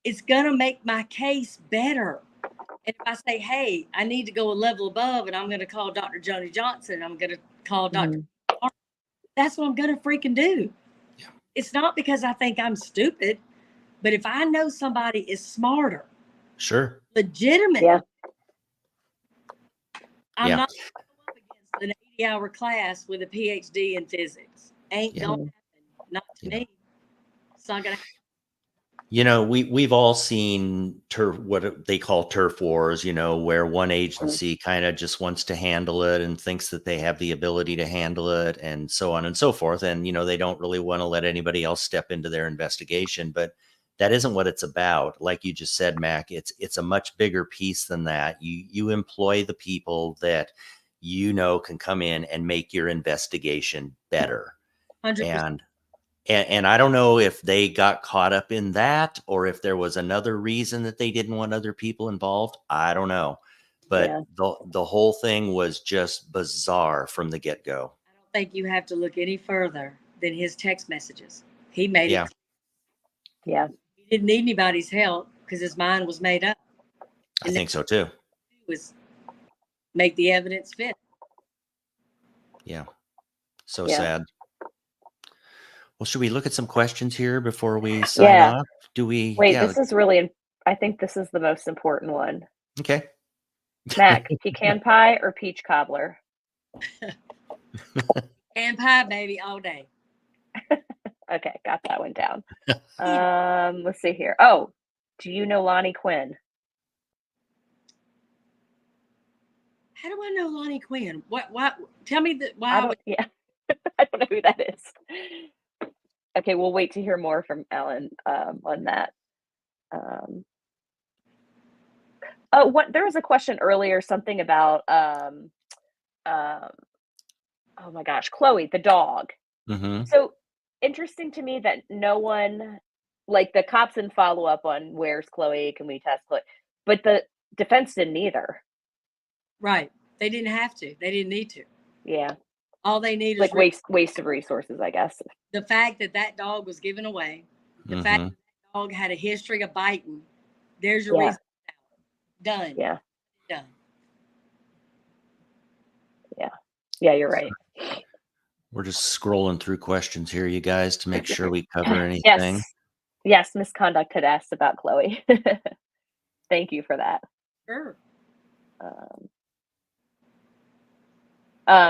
[SPEAKER 3] it's going to make my case better. And if I say, hey, I need to go a level above and I'm going to call Dr. Joni Johnson, I'm going to call Dr. That's what I'm going to freaking do.
[SPEAKER 1] Yeah.
[SPEAKER 3] It's not because I think I'm stupid, but if I know somebody is smarter,
[SPEAKER 1] Sure.
[SPEAKER 3] legitimately, I'm
[SPEAKER 1] Yeah.
[SPEAKER 3] not up against an 80-hour class with a PhD in physics. Ain't
[SPEAKER 2] Yeah.
[SPEAKER 3] gonna happen. Not to
[SPEAKER 1] Yeah.
[SPEAKER 3] me. It's not gonna happen.
[SPEAKER 1] You know, we've all seen what they call turf wars, you know, where one agency kind of just wants to handle it and thinks that they have the ability to handle it and so on and so forth. And, you know, they don't really want to let anybody else step into their investigation. But that isn't what it's about. Like you just said, Mac, it's a much bigger piece than that. You employ the people that you know can come in and make your investigation better.
[SPEAKER 3] 100%.
[SPEAKER 1] And I don't know if they got caught up in that or if there was another reason that they didn't want other people involved. I don't know. But the whole thing was just bizarre from the get-go.
[SPEAKER 3] I don't think you have to look any further than his text messages. He made it
[SPEAKER 1] Yeah.
[SPEAKER 3] clear.
[SPEAKER 2] Yeah.
[SPEAKER 3] He didn't need anybody's help because his mind was made up.
[SPEAKER 1] I think so too.
[SPEAKER 3] It was make the evidence fit.
[SPEAKER 1] Yeah. So
[SPEAKER 2] Yeah.
[SPEAKER 1] sad. Well, should we look at some questions here before we sign
[SPEAKER 2] Yeah.
[SPEAKER 1] off? Do we?
[SPEAKER 2] Wait,
[SPEAKER 1] Yeah.
[SPEAKER 2] this is really, I think this is the most important one.
[SPEAKER 1] Okay.
[SPEAKER 2] Mac, pecan pie or peach cobbler?
[SPEAKER 3] And pie, baby, all day.
[SPEAKER 2] Okay, got that one down. Let's see here. Oh, do you know Lonnie Quinn?
[SPEAKER 3] How do I know Lonnie Quinn? What tell me why
[SPEAKER 2] I
[SPEAKER 3] I
[SPEAKER 2] don't,
[SPEAKER 3] would
[SPEAKER 2] yeah, I don't know who that is. Okay, we'll wait to hear more from Ellen on that. Oh, what there was a question earlier, something about um, oh my gosh, Chloe, the dog.
[SPEAKER 1] Mm-hmm.
[SPEAKER 2] So interesting to me that no one, like the cops didn't follow up on where's Chloe, can we test Chloe? But the defense didn't either.
[SPEAKER 3] Right. They didn't have to. They didn't need to.
[SPEAKER 2] Yeah.
[SPEAKER 3] All they need is
[SPEAKER 2] Like waste of resources, I guess.
[SPEAKER 3] the fact that that dog was given away, the fact
[SPEAKER 1] Mm-hmm.
[SPEAKER 3] that that dog had a history of biting. There's your
[SPEAKER 2] Yeah.
[SPEAKER 3] reason. Done.
[SPEAKER 2] Yeah.
[SPEAKER 3] Done.
[SPEAKER 2] Yeah. Yeah, you're right.
[SPEAKER 1] We're just scrolling through questions here, you guys, to make sure we cover anything.
[SPEAKER 2] Yes. Yes, misconduct had asked about Chloe. Thank you for that.
[SPEAKER 3] Sure.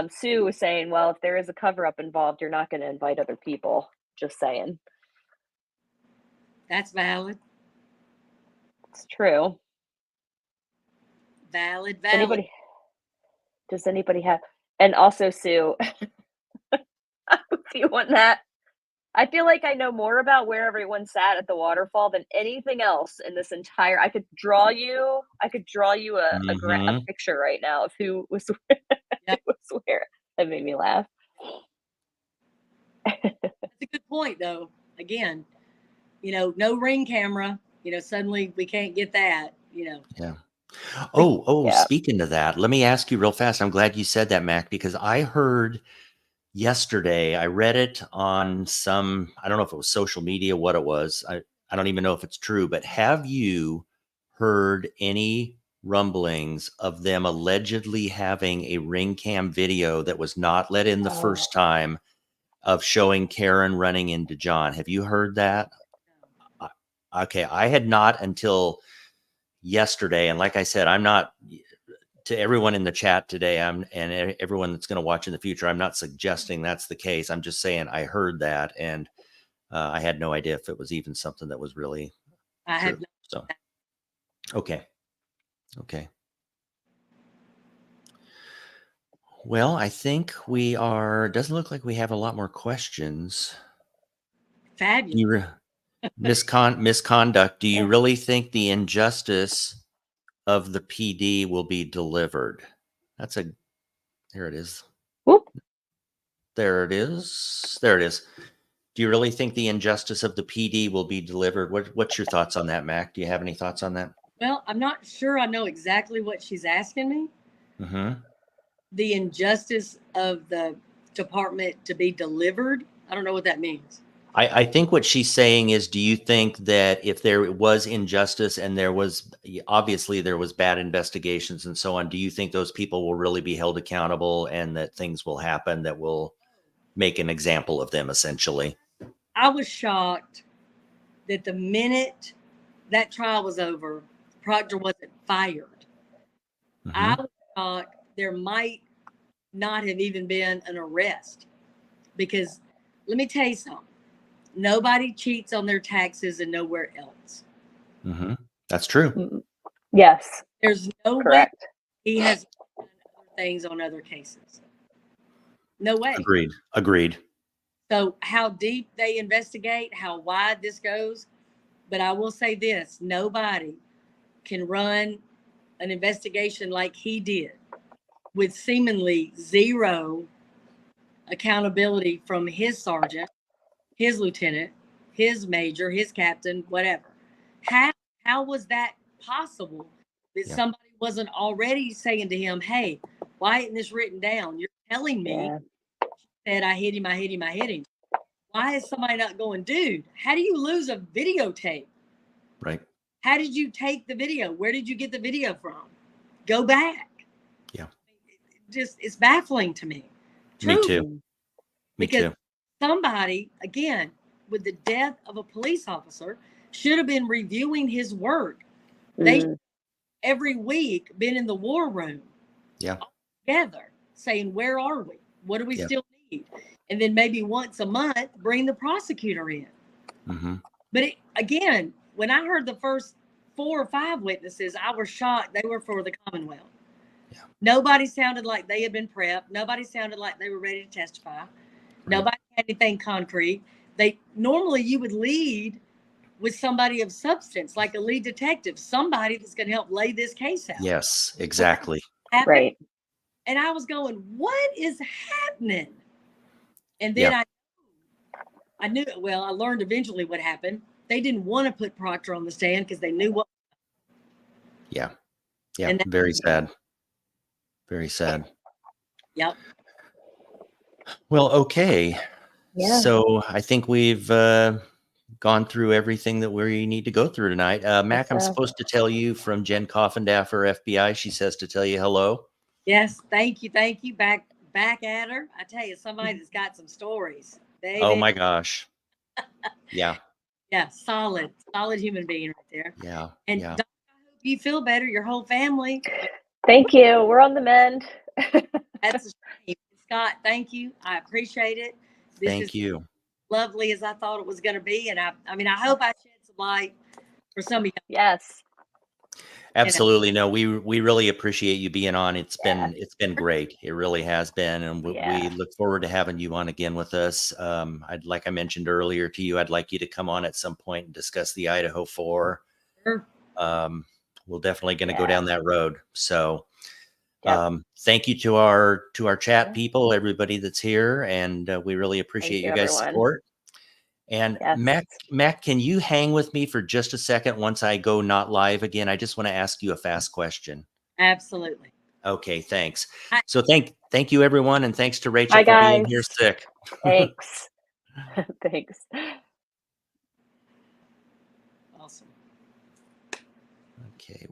[SPEAKER 2] Sue was saying, well, if there is a cover up involved, you're not going to invite other people. Just saying.
[SPEAKER 3] That's valid.
[SPEAKER 2] It's true.
[SPEAKER 3] Valid.
[SPEAKER 2] Does anybody have, and also Sue, I'm with you on that. I feel like I know more about where everyone sat at the waterfall than anything else in this entire. I could draw you a
[SPEAKER 1] Mm-hmm.
[SPEAKER 2] picture right now of who was
[SPEAKER 3] Yep.
[SPEAKER 2] who was where. That made me laugh.
[SPEAKER 3] That's a good point, though. Again, no ring camera. Suddenly we can't get that.
[SPEAKER 1] Yeah. Oh,
[SPEAKER 2] Yeah.
[SPEAKER 1] speaking of that, let me ask you real fast. I'm glad you said that, Mac, because I heard yesterday, I read it on some, I don't know if it was social media, what it was. I don't even know if it's true, but have you heard any rumblings of them allegedly having a ring cam video that was not let in the first time of showing Karen running into John? Have you heard that? Okay, I had not until yesterday. And like I said, I'm not, to everyone in the chat today, and everyone that's going to watch in the future, I'm not suggesting that's the case. I'm just saying I heard that, and I had no idea if it was even something that was really
[SPEAKER 3] I
[SPEAKER 1] true.
[SPEAKER 3] have.
[SPEAKER 1] So, okay. Well, I think doesn't look like we have a lot more questions.
[SPEAKER 3] Fabulous.
[SPEAKER 1] Misconduct. Do you really think the injustice of the PD will be delivered? Here it is.
[SPEAKER 2] Whoop.
[SPEAKER 1] There it is. Do you really think the injustice of the PD will be delivered? What's your thoughts on that, Mac? Do you have any thoughts on that?
[SPEAKER 3] Well, I'm not sure I know exactly what she's asking me.
[SPEAKER 1] Mm-hmm.
[SPEAKER 3] The injustice of the department to be delivered. I don't know what that means.
[SPEAKER 1] I think what she's saying is, do you think that if there was injustice and obviously there was bad investigations and so on, do you think those people will really be held accountable and that things will happen that will make an example of them, essentially?
[SPEAKER 3] I was shocked that the minute that trial was over, Proctor wasn't fired.
[SPEAKER 1] Mm-hmm.
[SPEAKER 3] I was shocked there might not have even been an arrest, because let me tell you something. Nobody cheats on their taxes and nowhere else.
[SPEAKER 1] Mm-hmm. That's true.
[SPEAKER 2] Yes.
[SPEAKER 3] There's no
[SPEAKER 2] Correct.
[SPEAKER 3] way he has done other things on other cases. No way.
[SPEAKER 1] Agreed.
[SPEAKER 3] So how deep they investigate, how wide this goes. But I will say this, nobody can run an investigation like he did with seemingly zero accountability from his sergeant, his lieutenant, his major, his captain, whatever. How was that possible that somebody wasn't already saying to him, hey, why isn't this written down? You're telling me that I hit him. Why is somebody not going, dude, how do you lose a videotape?
[SPEAKER 1] Right.
[SPEAKER 3] How did you take the video? Where did you get the video from? Go back.
[SPEAKER 1] Yeah.
[SPEAKER 3] It's baffling to me.
[SPEAKER 1] Me too.
[SPEAKER 3] Because somebody, again, with the death of a police officer, should have been reviewing his work. They every week been in the war room.
[SPEAKER 1] Yeah.
[SPEAKER 3] Together saying, where are we? What do we still need? And then maybe once a month, bring the prosecutor in.
[SPEAKER 1] Mm-hmm.
[SPEAKER 3] But again, when I heard the first 4 or 5 witnesses, I was shocked. They were for the Commonwealth. Yeah. Nobody sounded like they had been prepped. Nobody sounded like they were ready to testify. Right. Nobody had anything concrete. Normally you would lead with somebody of substance, like a lead detective, somebody that's going to help lay this case out.
[SPEAKER 1] Yes, exactly.
[SPEAKER 2] Right.
[SPEAKER 3] And I was going, what is happening? And
[SPEAKER 1] Yeah.
[SPEAKER 3] then I knew, well, I learned eventually what happened. They didn't want to put Proctor on the stand because they knew what.
[SPEAKER 1] Yeah. Yeah.
[SPEAKER 3] And
[SPEAKER 1] Very sad. Very sad.
[SPEAKER 3] Yep.
[SPEAKER 1] Well, okay.
[SPEAKER 2] Yeah.
[SPEAKER 1] So I think we've gone through everything that we need to go through tonight. Mac, I'm
[SPEAKER 2] so.
[SPEAKER 1] supposed to tell you from Jen Coffindaffer, FBI. She says to tell you hello.
[SPEAKER 3] Yes. Thank you. Thank you. Back at her. I tell you, somebody that's got some stories.
[SPEAKER 1] Oh my gosh. Yeah.
[SPEAKER 3] Yeah. Solid human being right there.
[SPEAKER 1] Yeah.
[SPEAKER 3] And
[SPEAKER 1] Yeah.
[SPEAKER 3] Doc, I hope you feel better. Your whole family.
[SPEAKER 2] Thank you. We're on the mend.
[SPEAKER 3] That's a shame. Scott, thank you. I appreciate it. This
[SPEAKER 1] Thank
[SPEAKER 3] is
[SPEAKER 1] you.
[SPEAKER 3] lovely as I thought it was going to be. And I mean, I hope I shed some light for some of you.
[SPEAKER 2] Yes.
[SPEAKER 1] Absolutely. No, we really appreciate you being on. It's
[SPEAKER 2] Yeah.
[SPEAKER 1] been great. It really has been. And we
[SPEAKER 2] Yeah.
[SPEAKER 1] look forward to having you on again with us. Like I mentioned earlier to you, I'd like you to come on at some point and discuss the Idaho 4.
[SPEAKER 3] Sure.
[SPEAKER 1] We're definitely going to go
[SPEAKER 2] Yeah.
[SPEAKER 1] down that road. So
[SPEAKER 2] Yep.
[SPEAKER 1] thank you to our chat
[SPEAKER 2] Yeah.
[SPEAKER 1] people, everybody that's here. And we really appreciate
[SPEAKER 2] you,
[SPEAKER 1] your guys'
[SPEAKER 2] everyone.
[SPEAKER 1] support. And
[SPEAKER 2] Yes.
[SPEAKER 1] Mac, can you hang with me for just a second once I go not live again? I just want to ask you a fast question.
[SPEAKER 3] Absolutely.
[SPEAKER 1] Okay, thanks. So thank you, everyone, and thanks to Rachel
[SPEAKER 2] Bye,
[SPEAKER 1] for being here
[SPEAKER 2] guys.
[SPEAKER 1] sick.
[SPEAKER 2] Thanks. Thanks.
[SPEAKER 3] Awesome.
[SPEAKER 1] Okay.